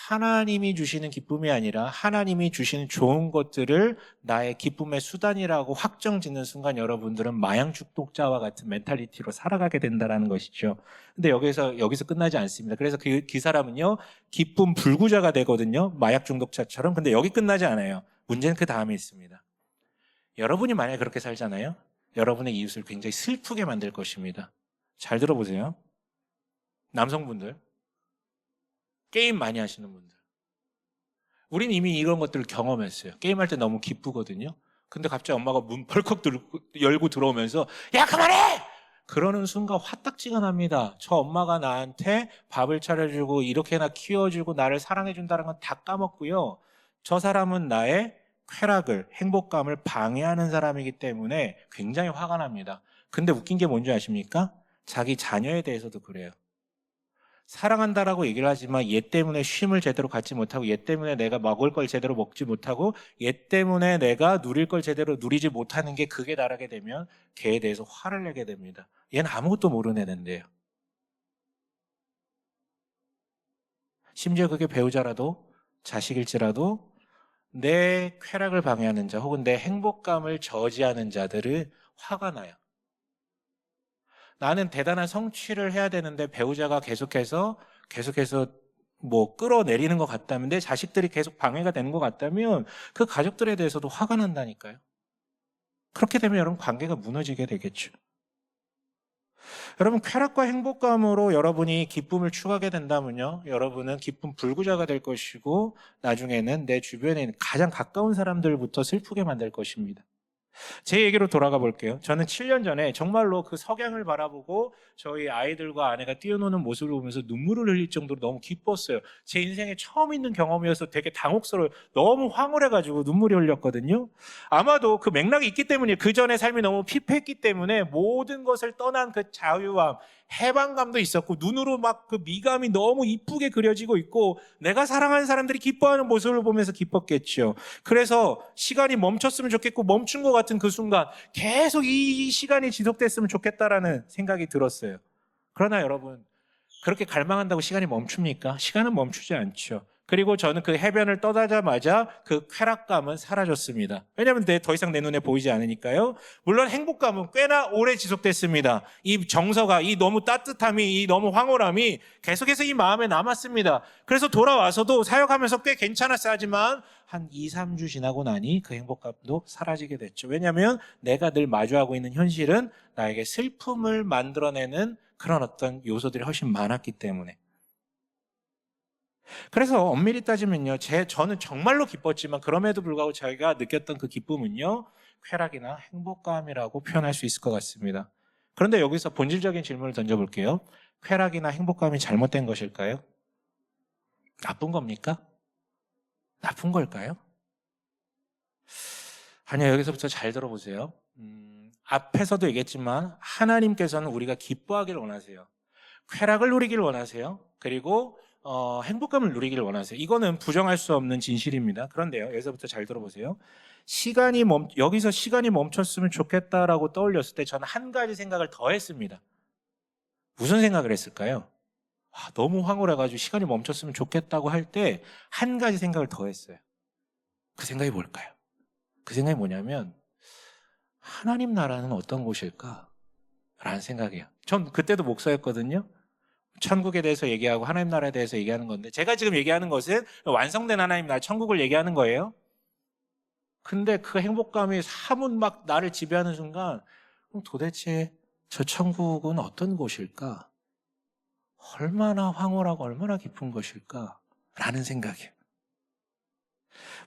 하나님이 주시는 기쁨이 아니라 하나님이 주시는 좋은 것들을 나의 기쁨의 수단이라고 확정짓는 순간 여러분들은 마약 중독자와 같은 멘탈리티로 살아가게 된다는 것이죠. 근데 여기서 끝나지 않습니다. 그래서 그 사람은요, 기쁨 불구자가 되거든요. 마약 중독자처럼. 근데 여기 끝나지 않아요. 문제는 그 다음에 있습니다. 여러분이 만약에 그렇게 살잖아요. 여러분의 이웃을 굉장히 슬프게 만들 것입니다. 잘 들어보세요. 남성분들. 게임 많이 하시는 분들. 우린 이미 이런 것들을 경험했어요. 게임할 때 너무 기쁘거든요. 근데 갑자기 엄마가 문 벌컥 열고 들어오면서 야 그만해! 그러는 순간 화딱지가 납니다. 저 엄마가 나한테 밥을 차려주고 이렇게나 키워주고 나를 사랑해준다는 건 다 까먹고요. 저 사람은 나의 쾌락을, 행복감을 방해하는 사람이기 때문에 굉장히 화가 납니다. 근데 웃긴 게 뭔지 아십니까? 자기 자녀에 대해서도 그래요. 사랑한다라고 얘기를 하지만 얘 때문에 쉼을 제대로 갖지 못하고 얘 때문에 내가 먹을 걸 제대로 먹지 못하고 얘 때문에 내가 누릴 걸 제대로 누리지 못하는 게 그게 나라게 되면 걔에 대해서 화를 내게 됩니다. 얘는 아무것도 모르는 애인데요. 심지어 그게 배우자라도 자식일지라도 내 쾌락을 방해하는 자 혹은 내 행복감을 저지하는 자들은 화가 나요. 나는 대단한 성취를 해야 되는데 배우자가 계속해서 뭐 끌어내리는 것 같다면 내 자식들이 계속 방해가 되는 것 같다면 그 가족들에 대해서도 화가 난다니까요. 그렇게 되면 여러분 관계가 무너지게 되겠죠. 여러분 쾌락과 행복감으로 여러분이 기쁨을 추구하게 된다면요. 여러분은 기쁨 불구자가 될 것이고 나중에는 내 주변에 있는 가장 가까운 사람들부터 슬프게 만들 것입니다. 제 얘기로 돌아가 볼게요. 저는 7년 전에 정말로 그 석양을 바라보고 저희 아이들과 아내가 뛰어노는 모습을 보면서 눈물을 흘릴 정도로 너무 기뻤어요. 제 인생에 처음 있는 경험이어서 되게 당혹스러워요. 너무 황홀해가지고 눈물이 흘렸거든요. 아마도 그 맥락이 있기 때문에 그 전에 삶이 너무 피폐했기 때문에 모든 것을 떠난 그 자유함, 해방감도 있었고 눈으로 막 그 미감이 너무 이쁘게 그려지고 있고 내가 사랑하는 사람들이 기뻐하는 모습을 보면서 기뻤겠죠. 그래서 시간이 멈췄으면 좋겠고 멈춘 것 같은 그 순간 계속 이 시간이 지속됐으면 좋겠다라는 생각이 들었어요. 그러나 여러분 그렇게 갈망한다고 시간이 멈춥니까? 시간은 멈추지 않죠. 그리고 저는 그 해변을 떠나자마자 그 쾌락감은 사라졌습니다. 왜냐하면 더 이상 내 눈에 보이지 않으니까요. 물론 행복감은 꽤나 오래 지속됐습니다. 이 정서가, 이 너무 따뜻함이, 이 너무 황홀함이 계속해서 이 마음에 남았습니다. 그래서 돌아와서도 사역하면서 꽤 괜찮았어요. 하지만 한 2, 3주 지나고 나니 그 행복감도 사라지게 됐죠. 왜냐하면 내가 늘 마주하고 있는 현실은 나에게 슬픔을 만들어내는 그런 어떤 요소들이 훨씬 많았기 때문에. 그래서 엄밀히 따지면요, 저는 정말로 기뻤지만 그럼에도 불구하고 저희가 느꼈던 그 기쁨은요, 쾌락이나 행복감이라고 표현할 수 있을 것 같습니다. 그런데 여기서 본질적인 질문을 던져볼게요. 쾌락이나 행복감이 잘못된 것일까요? 나쁜 겁니까? 나쁜 걸까요? 아니요, 여기서부터 잘 들어보세요. 앞에서도 얘기했지만 하나님께서는 우리가 기뻐하기를 원하세요. 쾌락을 누리기를 원하세요. 그리고 행복감을 누리기를 원하세요. 이거는 부정할 수 없는 진실입니다. 그런데요, 여기서부터 잘 들어보세요. 여기서 시간이 멈췄으면 좋겠다라고 떠올렸을 때 저는 한 가지 생각을 더 했습니다. 무슨 생각을 했을까요? 너무 황홀해가지고 시간이 멈췄으면 좋겠다고 할 때 한 가지 생각을 더 했어요. 그 생각이 뭘까요? 그 생각이 뭐냐면 하나님 나라는 어떤 곳일까? 라는 생각이에요. 전 그때도 목사였거든요. 천국에 대해서 얘기하고 하나님 나라에 대해서 얘기하는 건데 제가 지금 얘기하는 것은 완성된 하나님 나라 천국을 얘기하는 거예요. 근데 그 행복감이 사뭇 막 나를 지배하는 순간 그럼 도대체 저 천국은 어떤 곳일까? 얼마나 황홀하고 얼마나 깊은 것일까? 라는 생각이에요.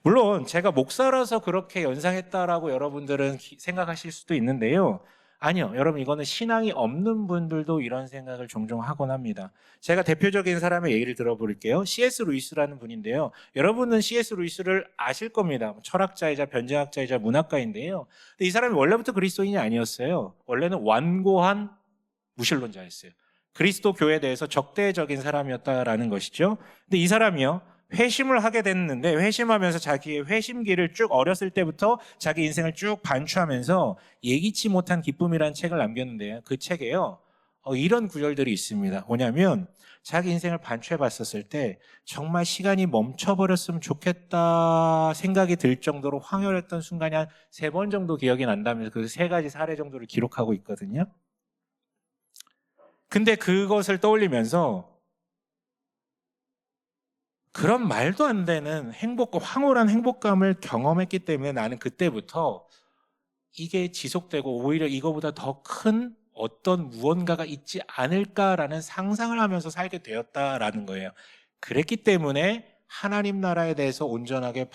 물론 제가 목사라서 그렇게 연상했다라고 여러분들은 생각하실 수도 있는데요. 아니요. 여러분 이거는 신앙이 없는 분들도 이런 생각을 종종 하곤 합니다. 제가 대표적인 사람의 얘기를 들어볼게요. C.S. 루이스라는 분인데요. 여러분은 C.S. 루이스를 아실 겁니다. 철학자이자 변제학자이자 문학가인데요. 근데 이 사람이 원래부터 그리스도인이 아니었어요. 원래는 완고한 무신론자였어요. 그리스도 교회에 대해서 적대적인 사람이었다라는 것이죠. 근데 이 사람이요. 회심을 하게 됐는데 회심하면서 자기의 회심기를 쭉 어렸을 때부터 자기 인생을 쭉 반추하면서 예기치 못한 기쁨이라는 책을 남겼는데요. 그 책에요. 이런 구절들이 있습니다. 뭐냐면 자기 인생을 반추해 봤었을 때 정말 시간이 멈춰버렸으면 좋겠다 생각이 들 정도로 황홀했던 순간이 한 3번 정도 기억이 난다면서 그 3가지 사례 정도를 기록하고 있거든요. 근데 그것을 떠올리면서 그런 말도 안 되는 행복과 황홀한 행복감을 경험했기 때문에 나는 그때부터 이게 지속되고 오히려 이거보다 더 큰 어떤 무언가가 있지 않을까라는 상상을 하면서 살게 되었다라는 거예요. 그랬기 때문에 하나님 나라에 대해서 온전하게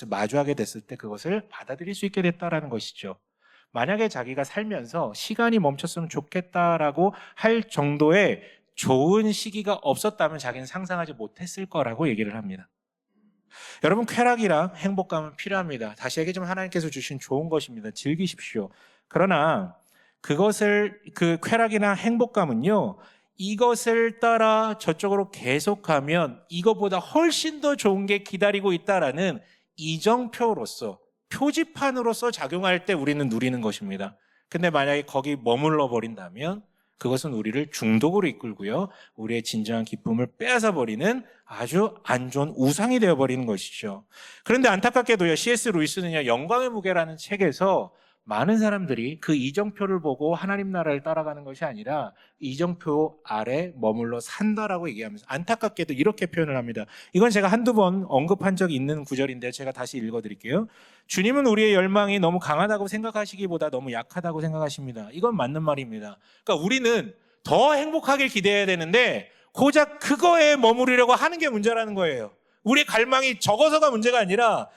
마주하게 됐을 때 그것을 받아들일 수 있게 됐다라는 것이죠. 만약에 자기가 살면서 시간이 멈췄으면 좋겠다라고 할 정도의 좋은 시기가 없었다면 자기는 상상하지 못했을 거라고 얘기를 합니다. 여러분 쾌락이랑 행복감은 필요합니다. 다시 얘기하지만 하나님께서 주신 좋은 것입니다. 즐기십시오. 그러나 그 쾌락이나 행복감은요, 이것을 따라 저쪽으로 계속하면 이것보다 훨씬 더 좋은 게 기다리고 있다라는 이정표로서 표지판으로서 작용할 때 우리는 누리는 것입니다. 근데 만약에 거기 머물러 버린다면 그것은 우리를 중독으로 이끌고요. 우리의 진정한 기쁨을 빼앗아 버리는 아주 안 좋은 우상이 되어버리는 것이죠. 그런데 안타깝게도요. C.S. 루이스는요. 영광의 무게라는 책에서 많은 사람들이 그 이정표를 보고 하나님 나라를 따라가는 것이 아니라 이정표 아래 머물러 산다라고 얘기하면서 안타깝게도 이렇게 표현을 합니다. 이건 제가 한두 번 언급한 적이 있는 구절인데요. 제가 다시 읽어드릴게요. 주님은 우리의 열망이 너무 강하다고 생각하시기보다 너무 약하다고 생각하십니다. 이건 맞는 말입니다. 그러니까 우리는 더 행복하길 기대해야 되는데 고작 그거에 머무르려고 하는 게 문제라는 거예요. 우리의 갈망이 적어서가 문제가 아니라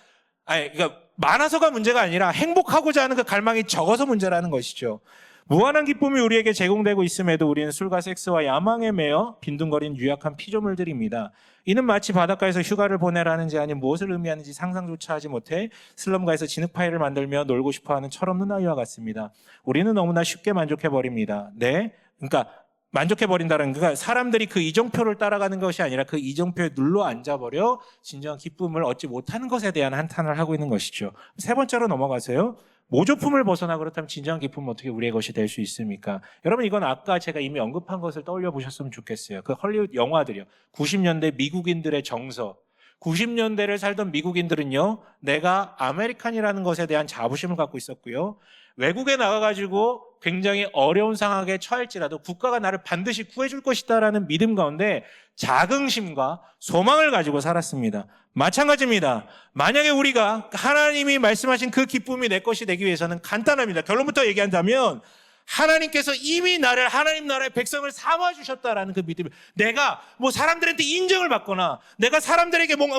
그러니까 많아서가 문제가 아니라 행복하고자 하는 그 갈망이 적어서 문제라는 것이죠. 무한한 기쁨이 우리에게 제공되고 있음에도 우리는 술과 섹스와 야망에 매여 빈둥거리는 유약한 피조물들입니다. 이는 마치 바닷가에서 휴가를 보내라는 제안이 무엇을 의미하는지 상상조차 하지 못해 슬럼가에서 진흙파이를 만들며 놀고 싶어하는 철없는 아이와 같습니다. 우리는 너무나 쉽게 만족해버립니다. 네, 그러니까 만족해버린다는 그러니까 사람들이 그 이정표를 따라가는 것이 아니라 그 이정표에 눌러 앉아버려 진정한 기쁨을 얻지 못하는 것에 대한 한탄을 하고 있는 것이죠. 3번째로 넘어가세요. 모조품을 벗어나 그렇다면 진정한 기쁨은 어떻게 우리의 것이 될 수 있습니까? 여러분 이건 아까 제가 이미 언급한 것을 떠올려 보셨으면 좋겠어요. 그 헐리우드 영화들이요. 90년대 미국인들의 정서. 90년대를 살던 미국인들은요, 내가 아메리칸이라는 것에 대한 자부심을 갖고 있었고요. 외국에 나가가지고 굉장히 어려운 상황에 처할지라도 국가가 나를 반드시 구해줄 것이다라는 믿음 가운데 자긍심과 소망을 가지고 살았습니다. 마찬가지입니다. 만약에 우리가 하나님이 말씀하신 그 기쁨이 내 것이 되기 위해서는 간단합니다. 결론부터 얘기한다면 하나님께서 이미 나를 하나님 나라의 백성을 삼아주셨다라는 그 믿음이, 내가 뭐 사람들한테 인정을 받거나 내가 사람들에게 뭔가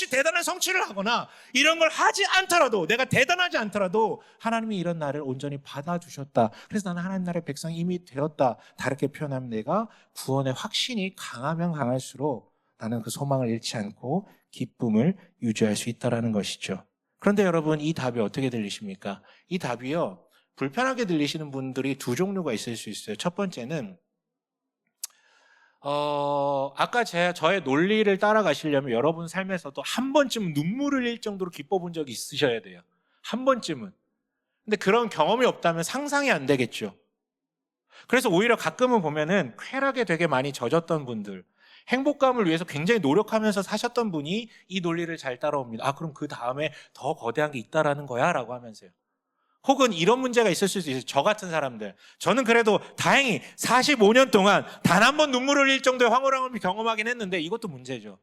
대단한 성취를 하거나 이런 걸 하지 않더라도, 내가 대단하지 않더라도 하나님이 이런 나를 온전히 받아주셨다. 그래서 나는 하나님 나라의 백성이 이미 되었다. 다르게 표현하면 내가 구원의 확신이 강하면 강할수록 나는 그 소망을 잃지 않고 기쁨을 유지할 수 있다는 것이죠. 그런데 여러분, 이 답이 어떻게 들리십니까? 이 답이요, 불편하게 들리시는 분들이 두 종류가 있을 수 있어요. 첫 번째는 아까 저의 논리를 따라가시려면 여러분 삶에서도 한 번쯤 눈물을 흘릴 정도로 기뻐 본 적이 있으셔야 돼요. 한 번쯤은. 근데 그런 경험이 없다면 상상이 안 되겠죠. 그래서 오히려 가끔은 보면은 쾌락에 되게 많이 젖었던 분들, 행복감을 위해서 굉장히 노력하면서 사셨던 분이 이 논리를 잘 따라옵니다. 아, 그럼 그 다음에 더 거대한 게 있다라는 거야? 라고 하면서요. 혹은 이런 문제가 있을 수도 있어요. 저 같은 사람들. 저는 그래도 다행히 45년 동안 단 한 번 눈물을 흘릴 정도의 황홀함을 경험하긴 했는데 이것도 문제죠.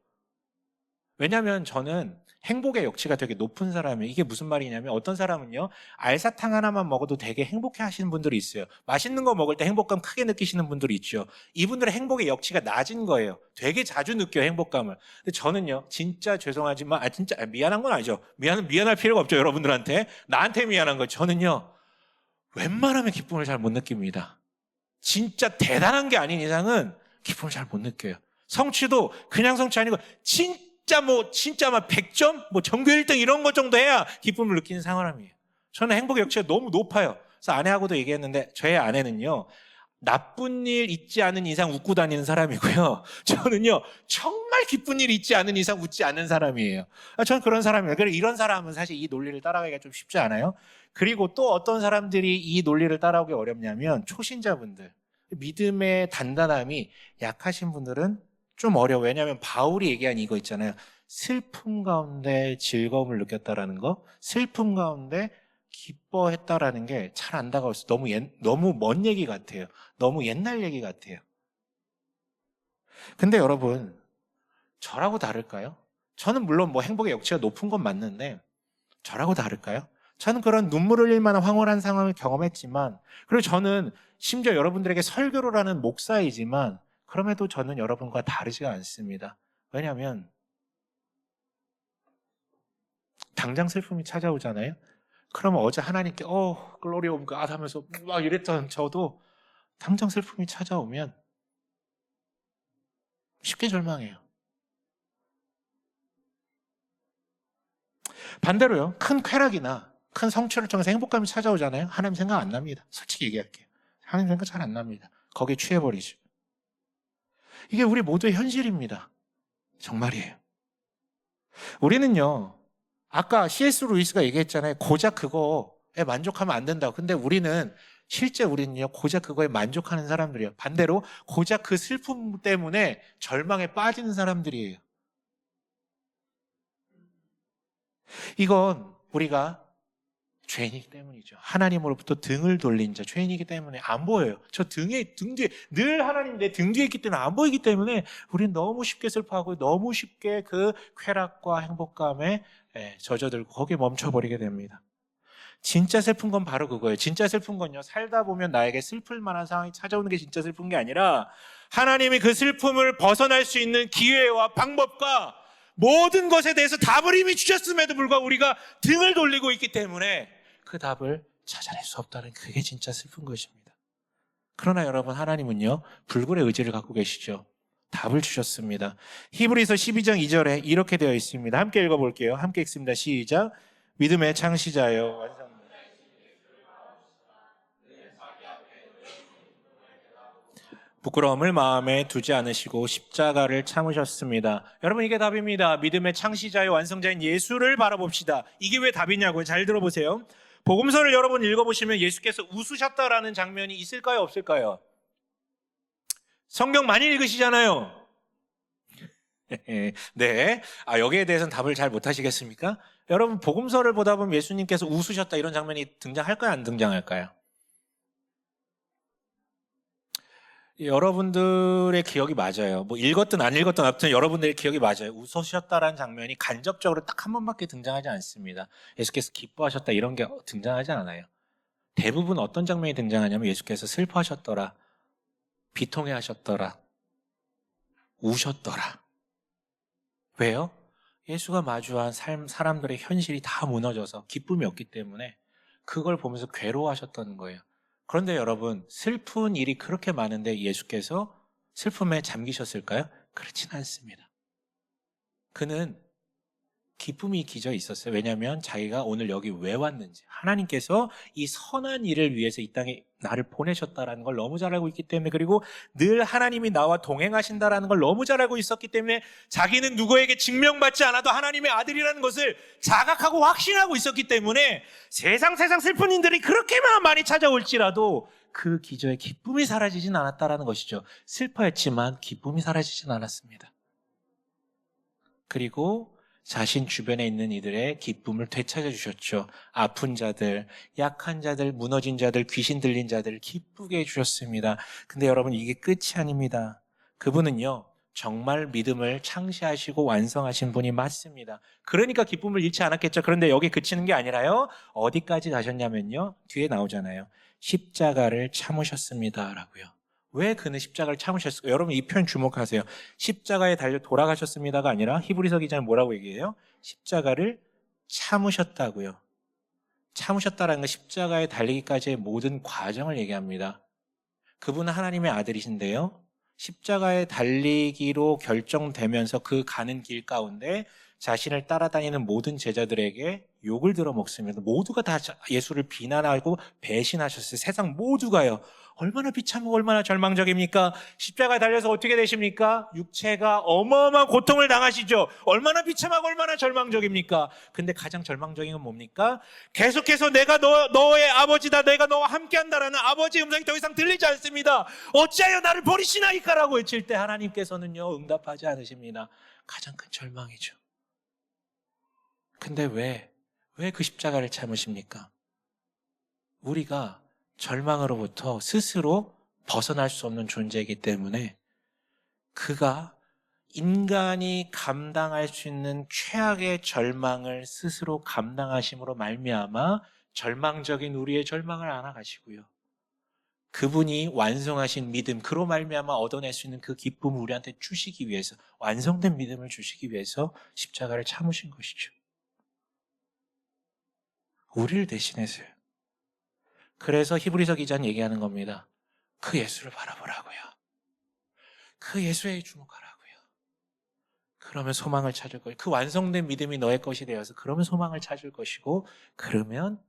왜냐하면 저는 행복의 역치가 되게 높은 사람이에요. 이게 무슨 말이냐면 어떤 사람은요, 알사탕 하나만 먹어도 되게 행복해 하시는 분들이 있어요. 맛있는 거 먹을 때 행복감 크게 느끼시는 분들이 있죠. 이분들의 행복의 역치가 낮은 거예요. 되게 자주 느껴요, 행복감을. 근데 저는요, 진짜 죄송하지만 진짜 미안한 건 아니죠. 미안할 필요가 없죠, 여러분들한테. 나한테 미안한 거. 저는요, 웬만하면 기쁨을 잘 못 느낍니다. 진짜 대단한 게 아닌 이상은 기쁨을 잘 못 느껴요. 성취도 그냥 성취 아니고 진짜 막 100점? 전교 1등 이런 것 정도 해야 기쁨을 느끼는 사람이에요. 저는 행복의 역치가 너무 높아요. 그래서 아내하고도 얘기했는데, 저의 아내는요, 나쁜 일 있지 않은 이상 웃고 다니는 사람이고요. 저는요, 정말 기쁜 일 있지 않은 이상 웃지 않는 사람이에요. 저는 그런 사람이에요. 그래서 이런 사람은 사실 이 논리를 따라가기가 좀 쉽지 않아요. 그리고 또 어떤 사람들이 이 논리를 따라오기 어렵냐면 초신자분들. 믿음의 단단함이 약하신 분들은 좀 어려워요. 왜냐하면 바울이 얘기한 이거 있잖아요. 슬픔 가운데 즐거움을 느꼈다라는 거, 슬픔 가운데 기뻐했다라는 게 잘 안 다가왔어요. 너무 먼 얘기 같아요. 너무 옛날 얘기 같아요. 근데 여러분, 저라고 다를까요? 저는 물론 행복의 역치가 높은 건 맞는데 저라고 다를까요? 저는 그런 눈물 흘릴 만한 황홀한 상황을 경험했지만, 그리고 저는 심지어 여러분들에게 설교를 하는 목사이지만 그럼에도 저는 여러분과 다르지가 않습니다. 왜냐하면 당장 슬픔이 찾아오잖아요. 그러면 어제 하나님께 글로리 오브 갓 하면서 막 이랬던 저도 당장 슬픔이 찾아오면 쉽게 절망해요. 반대로요, 큰 쾌락이나 큰 성취를 통해서 행복감이 찾아오잖아요. 하나님 생각 안 납니다. 솔직히 얘기할게요. 하나님 생각 잘 안 납니다. 거기에 취해버리죠. 이게 우리 모두의 현실입니다. 정말이에요. 우리는요, 아까 C.S. 루이스가 얘기했잖아요. 고작 그거에 만족하면 안 된다고. 근데 실제 우리는요, 고작 그거에 만족하는 사람들이에요. 반대로 고작 그 슬픔 때문에 절망에 빠지는 사람들이에요. 이건 우리가 죄인이기 때문이죠. 하나님으로부터 등을 돌린 자, 죄인이기 때문에 안 보여요. 등 뒤에 늘 하나님 내 등 뒤에 있기 때문에 안 보이기 때문에 우리는 너무 쉽게 슬퍼하고 너무 쉽게 그 쾌락과 행복감에 젖어들고 거기에 멈춰버리게 됩니다. 진짜 슬픈 건 바로 그거예요. 진짜 슬픈 건요, 살다 보면 나에게 슬플 만한 상황이 찾아오는 게 진짜 슬픈 게 아니라 하나님이 그 슬픔을 벗어날 수 있는 기회와 방법과 모든 것에 대해서 답을 이미 주셨음에도 불구하고 우리가 등을 돌리고 있기 때문에 그 답을 찾아낼 수 없다는, 그게 진짜 슬픈 것입니다. 그러나 여러분, 하나님은요, 불굴의 의지를 갖고 계시죠. 답을 주셨습니다. 히브리서 12장 2절에 이렇게 되어 있습니다. 함께 읽어볼게요. 함께 읽습니다. 시작. 믿음의 창시자여 완성. 부끄러움을 마음에 두지 않으시고 십자가를 참으셨습니다. 여러분, 이게 답입니다. 믿음의 창시자의 완성자인 예수를 바라봅시다. 이게 왜 답이냐고요? 잘 들어보세요. 복음서를 여러분 읽어보시면 예수께서 웃으셨다라는 장면이 있을까요? 없을까요? 성경 많이 읽으시잖아요. 네. 여기에 대해서는 답을 잘 못하시겠습니까? 여러분, 복음서를 보다 보면 예수님께서 웃으셨다 이런 장면이 등장할까요? 안 등장할까요? 여러분들의 기억이 맞아요. 뭐 읽었든 안 읽었든 아무튼 여러분들의 기억이 맞아요. 웃으셨다라는 장면이 간접적으로 딱 한 번밖에 등장하지 않습니다. 예수께서 기뻐하셨다 이런 게 등장하지 않아요. 대부분 어떤 장면이 등장하냐면 예수께서 슬퍼하셨더라, 비통해 하셨더라, 우셨더라. 왜요? 예수가 마주한 사람들의 현실이 다 무너져서 기쁨이 없기 때문에 그걸 보면서 괴로워하셨다는 거예요. 그런데 여러분, 슬픈 일이 그렇게 많은데 예수께서 슬픔에 잠기셨을까요? 그렇진 않습니다. 그는 기쁨이 기저 있었어요. 왜냐하면 자기가 오늘 여기 왜 왔는지, 하나님께서 이 선한 일을 위해서 이 땅에 나를 보내셨다라는 걸 너무 잘 알고 있기 때문에, 그리고 늘 하나님이 나와 동행하신다라는 걸 너무 잘 알고 있었기 때문에 자기는 누구에게 증명받지 않아도 하나님의 아들이라는 것을 자각하고 확신하고 있었기 때문에 세상 슬픈 일들이 그렇게만 많이 찾아올지라도 그 기저의 기쁨이 사라지진 않았다라는 것이죠. 슬퍼했지만 기쁨이 사라지진 않았습니다. 그리고 자신 주변에 있는 이들의 기쁨을 되찾아 주셨죠. 아픈 자들, 약한 자들, 무너진 자들, 귀신 들린 자들을 기쁘게 해주셨습니다. 근데 여러분, 이게 끝이 아닙니다. 그분은요, 정말 믿음을 창시하시고 완성하신 분이 맞습니다. 그러니까 기쁨을 잃지 않았겠죠. 그런데 여기 그치는 게 아니라요, 어디까지 가셨냐면요, 뒤에 나오잖아요. 십자가를 참으셨습니다 라고요. 왜 그는 십자가를 참으셨을까요? 여러분, 이 표현 주목하세요. 십자가에 달려 돌아가셨습니다가 아니라 히브리서 기자는 뭐라고 얘기해요? 십자가를 참으셨다고요. 참으셨다라는 건 십자가에 달리기까지의 모든 과정을 얘기합니다. 그분은 하나님의 아들이신데요, 십자가에 달리기로 결정되면서 그 가는 길 가운데 자신을 따라다니는 모든 제자들에게 욕을 들어먹습니다. 모두가 다 예수를 비난하고 배신하셨어요. 세상 모두가요. 얼마나 비참하고 얼마나 절망적입니까? 십자가에 달려서 어떻게 되십니까? 육체가 어마어마한 고통을 당하시죠. 얼마나 비참하고 얼마나 절망적입니까? 근데 가장 절망적인 건 뭡니까? 계속해서 내가 너의 아버지다, 내가 너와 함께한다라는 아버지의 음성이 더 이상 들리지 않습니다. 어찌하여 나를 버리시나이까라고 외칠 때 하나님께서는요, 응답하지 않으십니다. 가장 큰 절망이죠. 근데 왜 그 십자가를 참으십니까? 우리가 절망으로부터 스스로 벗어날 수 없는 존재이기 때문에, 그가 인간이 감당할 수 있는 최악의 절망을 스스로 감당하심으로 말미암아 절망적인 우리의 절망을 안아가시고요, 그분이 완성하신 믿음, 그로 말미암아 얻어낼 수 있는 그 기쁨을 우리한테 주시기 위해서, 완성된 믿음을 주시기 위해서 십자가를 참으신 것이죠. 우리를 대신해서요. 그래서 히브리서 기자는 얘기하는 겁니다. 그 예수를 바라보라고요. 그 예수에 주목하라고요. 그러면 소망을 찾을 것이고, 그 완성된 믿음이 너의 것이 되어서 그러면 소망을 찾을 것이고, 그러면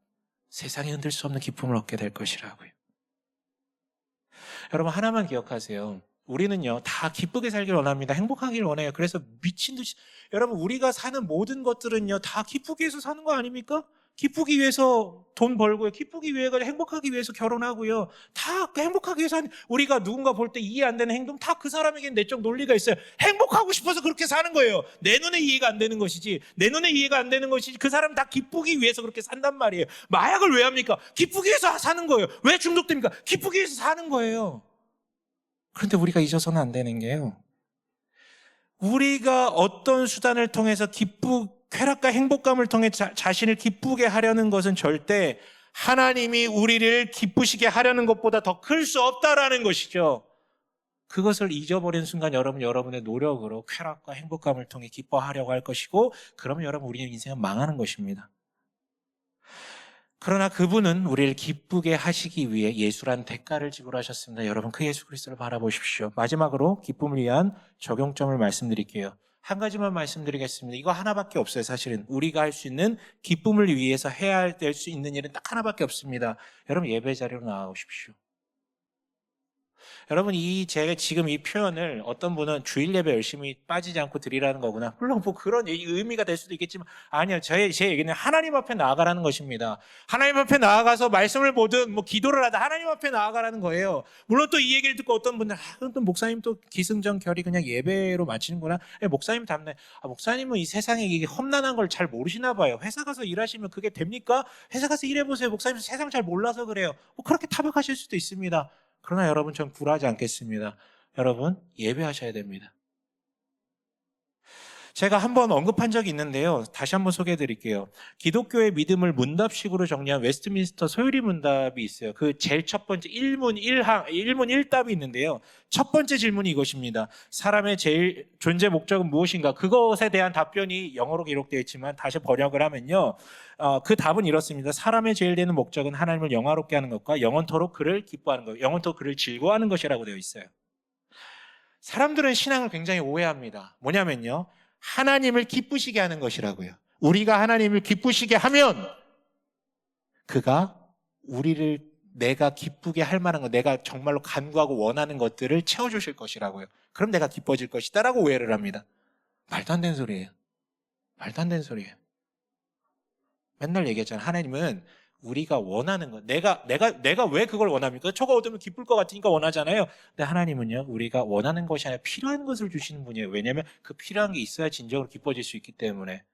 세상에 흔들 수 없는 기쁨을 얻게 될 것이라고요. 여러분, 하나만 기억하세요. 우리는요, 다 기쁘게 살길 원합니다. 행복하길 원해요. 그래서 미친 듯이, 여러분, 우리가 사는 모든 것들은요, 다 기쁘기 위해서 사는 거 아닙니까? 기쁘기 위해서 돈 벌고요, 기쁘기 위해서, 행복하기 위해서 결혼하고요, 다 행복하기 위해서 우리가 누군가 볼 때 이해 안 되는 행동, 다 그 사람에게는 내적 논리가 있어요. 행복하고 싶어서 그렇게 사는 거예요. 내 눈에 이해가 안 되는 것이지, 내 눈에 이해가 안 되는 것이지, 그 사람은 다 기쁘기 위해서 그렇게 산단 말이에요. 마약을 왜 합니까? 기쁘기 위해서 사는 거예요. 왜 중독됩니까? 기쁘기 위해서 사는 거예요. 그런데 우리가 잊어서는 안 되는 게요, 우리가 어떤 수단을 통해서 쾌락과 행복감을 통해 자신을 기쁘게 하려는 것은 절대 하나님이 우리를 기쁘시게 하려는 것보다 더 클 수 없다라는 것이죠. 그것을 잊어버린 순간 여러분의 노력으로 쾌락과 행복감을 통해 기뻐하려고 할 것이고, 그러면 여러분, 우리의 인생은 망하는 것입니다. 그러나 그분은 우리를 기쁘게 하시기 위해 예수란 대가를 지불하셨습니다. 여러분, 그 예수 그리스도를 바라보십시오. 마지막으로 기쁨을 위한 적용점을 말씀드릴게요. 한 가지만 말씀드리겠습니다. 이거 하나밖에 없어요. 사실은 우리가 할 수 있는, 기쁨을 위해서 해야 될 수 있는 일은 딱 하나밖에 없습니다. 여러분, 예배 자리로 나오십시오. 여러분 제가 지금 이 표현을 어떤 분은 주일 예배 열심히 빠지지 않고 드리라는 거구나. 물론 뭐 그런 의미가 될 수도 있겠지만 아니요. 제 얘기는 하나님 앞에 나아가라는 것입니다. 하나님 앞에 나아가서 말씀을 보든 뭐 기도를 하든 하나님 앞에 나아가라는 거예요. 물론 또 이 얘기를 듣고 어떤 분들 또 목사님 또 기승전결이 그냥 예배로 마치는구나. 목사님 답네. 목사님은 이 세상에 이게 험난한 걸 잘 모르시나 봐요. 회사 가서 일하시면 그게 됩니까? 회사 가서 일해보세요. 목사님 세상 잘 몰라서 그래요. 뭐 그렇게 타박하실 수도 있습니다. 그러나 여러분 전 굴하지 않겠습니다. 여러분 예배하셔야 됩니다. 제가 한번 언급한 적이 있는데요. 다시 한번 소개해 드릴게요. 기독교의 믿음을 문답식으로 정리한 웨스트민스터 소요리 문답이 있어요. 그 제일 첫 번째 1문 1답이 있는데요. 첫 번째 질문이 이것입니다. 사람의 제일 존재 목적은 무엇인가? 그것에 대한 답변이 영어로 기록되어 있지만 다시 번역을 하면요. 그 답은 이렇습니다. 사람의 제일 되는 목적은 하나님을 영화롭게 하는 것과 영원토록 그를 기뻐하는 것, 영원토록 그를 즐거워하는 것이라고 되어 있어요. 사람들은 신앙을 굉장히 오해합니다. 뭐냐면요. 하나님을 기쁘시게 하는 것이라고요. 우리가 하나님을 기쁘시게 하면 그가 우리를 내가 기쁘게 할 만한 것, 내가 정말로 간구하고 원하는 것들을 채워주실 것이라고요. 그럼 내가 기뻐질 것이다라고 오해를 합니다. 말도 안 되는 소리예요. 말도 안 되는 소리예요. 맨날 얘기했잖아요. 하나님은 우리가 원하는 것, 내가 왜 그걸 원합니까? 저거 얻으면 기쁠 것 같으니까 원하잖아요. 근데 하나님은요, 우리가 원하는 것이 아니라 필요한 것을 주시는 분이에요. 왜냐하면 그 필요한 게 있어야 진정으로 기뻐질 수 있기 때문에.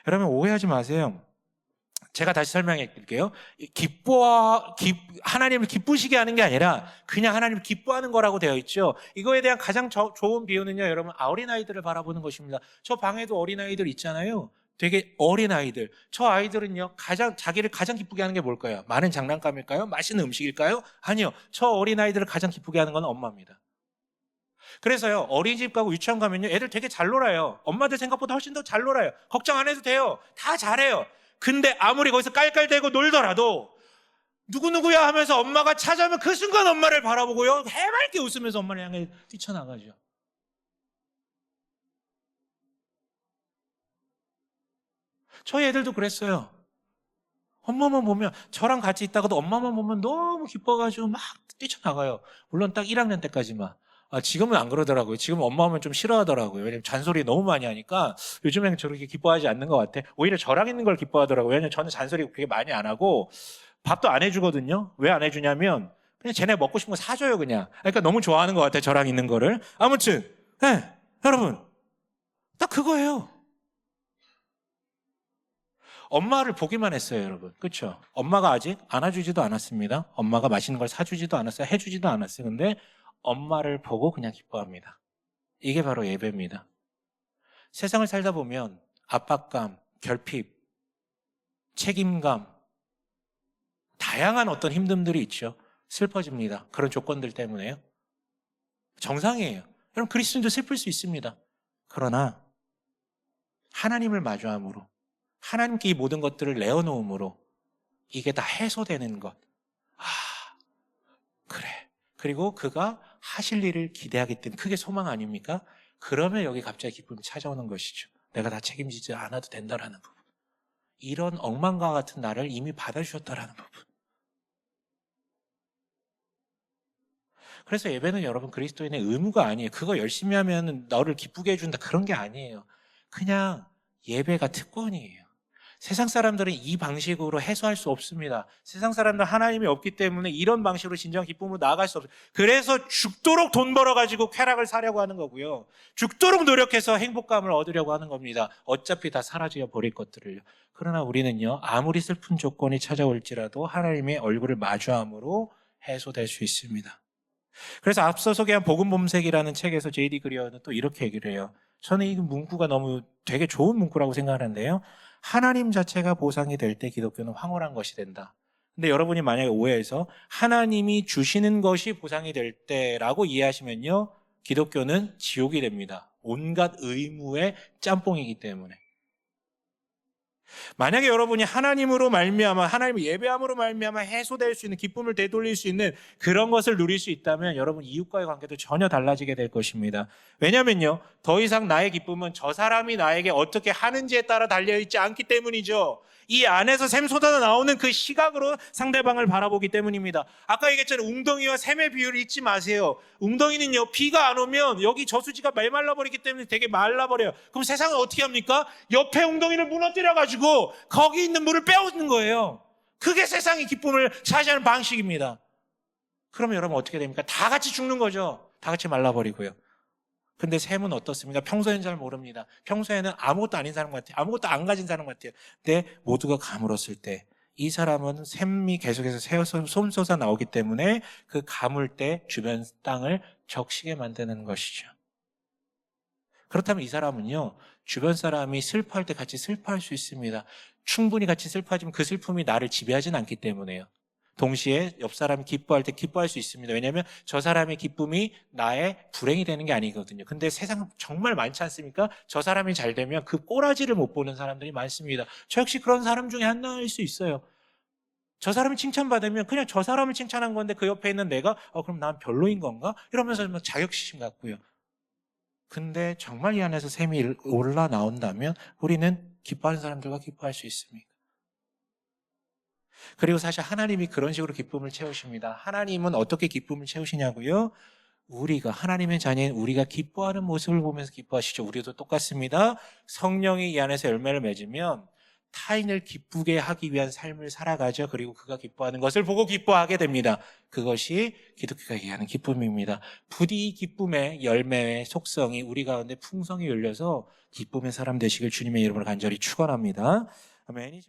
여러분 오해하지 마세요. 제가 다시 설명해 드릴게요. 하나님을 기쁘시게 하는 게 아니라 그냥 하나님을 기뻐하는 거라고 되어 있죠. 이거에 대한 가장 좋은 비유는요, 여러분 어린아이들을 바라보는 것입니다. 저 방에도 어린아이들 있잖아요. 되게 어린 아이들. 저 아이들은요, 자기를 가장 기쁘게 하는 게 뭘까요? 많은 장난감일까요? 맛있는 음식일까요? 아니요. 저 어린 아이들을 가장 기쁘게 하는 건 엄마입니다. 그래서요, 어린이집 가고 유치원 가면요, 애들 되게 잘 놀아요. 엄마들 생각보다 훨씬 더 잘 놀아요. 걱정 안 해도 돼요. 다 잘해요. 근데 아무리 거기서 깔깔대고 놀더라도 누구누구야 하면서 엄마가 찾아오면 그 순간 엄마를 바라보고요, 해맑게 웃으면서 엄마를 향해 뛰쳐나가죠. 저희 애들도 그랬어요. 엄마만 보면, 저랑 같이 있다가도 엄마만 보면 너무 기뻐가지고 막 뛰쳐나가요. 물론 딱 1학년 때까지만. 지금은 안 그러더라고요. 지금은 엄마 오면 좀 싫어하더라고요. 왜냐면 잔소리 너무 많이 하니까 요즘에는 저렇게 기뻐하지 않는 것 같아. 오히려 저랑 있는 걸 기뻐하더라고요. 왜냐면 저는 잔소리 그렇게 많이 안 하고 밥도 안 해주거든요. 왜 안 해주냐면 그냥 쟤네 먹고 싶은 거 사줘요, 그냥. 그러니까 너무 좋아하는 것 같아, 저랑 있는 거를. 아무튼, 여러분, 딱 그거예요. 엄마를 보기만 했어요, 여러분. 그렇죠? 엄마가 아직 안아주지도 않았습니다. 엄마가 맛있는 걸 사주지도 않았어요. 해주지도 않았어요. 근데 엄마를 보고 그냥 기뻐합니다. 이게 바로 예배입니다. 세상을 살다 보면 압박감, 결핍, 책임감, 다양한 어떤 힘듦들이 있죠. 슬퍼집니다. 그런 조건들 때문에요. 정상이에요. 여러분, 그리스도인도 슬플 수 있습니다. 그러나 하나님을 마주함으로, 하나님께 이 모든 것들을 내어놓음으로 이게 다 해소되는 것. 그래. 그리고 그가 하실 일을 기대하기 때문에 그게 소망 아닙니까? 그러면 여기 갑자기 기쁨이 찾아오는 것이죠. 내가 다 책임지지 않아도 된다라는 부분. 이런 엉망과 같은 나를 이미 받아주셨다라는 부분. 그래서 예배는 여러분 그리스도인의 의무가 아니에요. 그거 열심히 하면 너를 기쁘게 해준다 그런 게 아니에요. 그냥 예배가 특권이에요. 세상 사람들은 이 방식으로 해소할 수 없습니다. 세상 사람들은 하나님이 없기 때문에 이런 방식으로 진정한 기쁨으로 나아갈 수 없어요. 그래서 죽도록 돈 벌어가지고 쾌락을 사려고 하는 거고요. 죽도록 노력해서 행복감을 얻으려고 하는 겁니다. 어차피 다 사라져 버릴 것들을요. 그러나 우리는요, 아무리 슬픈 조건이 찾아올지라도 하나님의 얼굴을 마주함으로 해소될 수 있습니다. 그래서 앞서 소개한 복음범색이라는 책에서 J.D. 그리어는 또 이렇게 얘기를 해요. 저는 이 문구가 너무 되게 좋은 문구라고 생각하는데요. 하나님 자체가 보상이 될 때 기독교는 황홀한 것이 된다. 근데 여러분이 만약에 오해해서 하나님이 주시는 것이 보상이 될 때라고 이해하시면요, 기독교는 지옥이 됩니다. 온갖 의무의 짬뽕이기 때문에. 만약에 여러분이 하나님으로 말미암아, 하나님을 예배함으로 말미암아 해소될 수 있는, 기쁨을 되돌릴 수 있는 그런 것을 누릴 수 있다면 여러분 이웃과의 관계도 전혀 달라지게 될 것입니다. 왜냐면요, 더 이상 나의 기쁨은 저 사람이 나에게 어떻게 하는지에 따라 달려있지 않기 때문이죠. 이 안에서 샘 쏟아져 나오는 그 시각으로 상대방을 바라보기 때문입니다. 아까 얘기했잖아요. 웅덩이와 샘의 비유를 잊지 마세요. 웅덩이는요, 비가 안 오면 여기 저수지가 말라버리기 때문에 되게 말라버려요. 그럼 세상은 어떻게 합니까? 옆에 웅덩이를 무너뜨려가지고 거기 있는 물을 빼오는 거예요. 그게 세상의 기쁨을 차지하는 방식입니다. 그러면 여러분 어떻게 됩니까? 다 같이 죽는 거죠. 다 같이 말라버리고요. 근데 샘은 어떻습니까? 평소에는 잘 모릅니다. 평소에는 아무것도 아닌 사람 같아요. 아무것도 안 가진 사람 같아요. 근데 모두가 가물었을 때 이 사람은 샘이 계속해서 새어서 솜솟아 나오기 때문에 그 가물 때 주변 땅을 적시게 만드는 것이죠. 그렇다면 이 사람은요, 주변 사람이 슬퍼할 때 같이 슬퍼할 수 있습니다. 충분히 같이 슬퍼하지만 그 슬픔이 나를 지배하지는 않기 때문에요. 동시에 옆 사람이 기뻐할 때 기뻐할 수 있습니다. 왜냐하면 저 사람의 기쁨이 나의 불행이 되는 게 아니거든요. 근데 세상 정말 많지 않습니까? 저 사람이 잘 되면 그 꼬라지를 못 보는 사람들이 많습니다. 저 역시 그런 사람 중에 하나일 수 있어요. 저 사람이 칭찬받으면 그냥 저 사람을 칭찬한 건데 그 옆에 있는 내가 그럼 난 별로인 건가? 이러면서 막 자격지심 갖고요. 근데 정말 이 안에서 샘이 올라 나온다면 우리는 기뻐하는 사람들과 기뻐할 수 있습니다. 그리고 사실 하나님이 그런 식으로 기쁨을 채우십니다. 하나님은 어떻게 기쁨을 채우시냐고요? 우리가 하나님의 자녀인 우리가 기뻐하는 모습을 보면서 기뻐하시죠. 우리도 똑같습니다. 성령이 이 안에서 열매를 맺으면 타인을 기쁘게 하기 위한 삶을 살아가죠. 그리고 그가 기뻐하는 것을 보고 기뻐하게 됩니다. 그것이 기독교가 얘기하는 기쁨입니다. 부디 이 기쁨의 열매의 속성이 우리 가운데 풍성히 열려서 기쁨의 사람 되시길 주님의 이름으로 간절히 축원합니다. 아멘.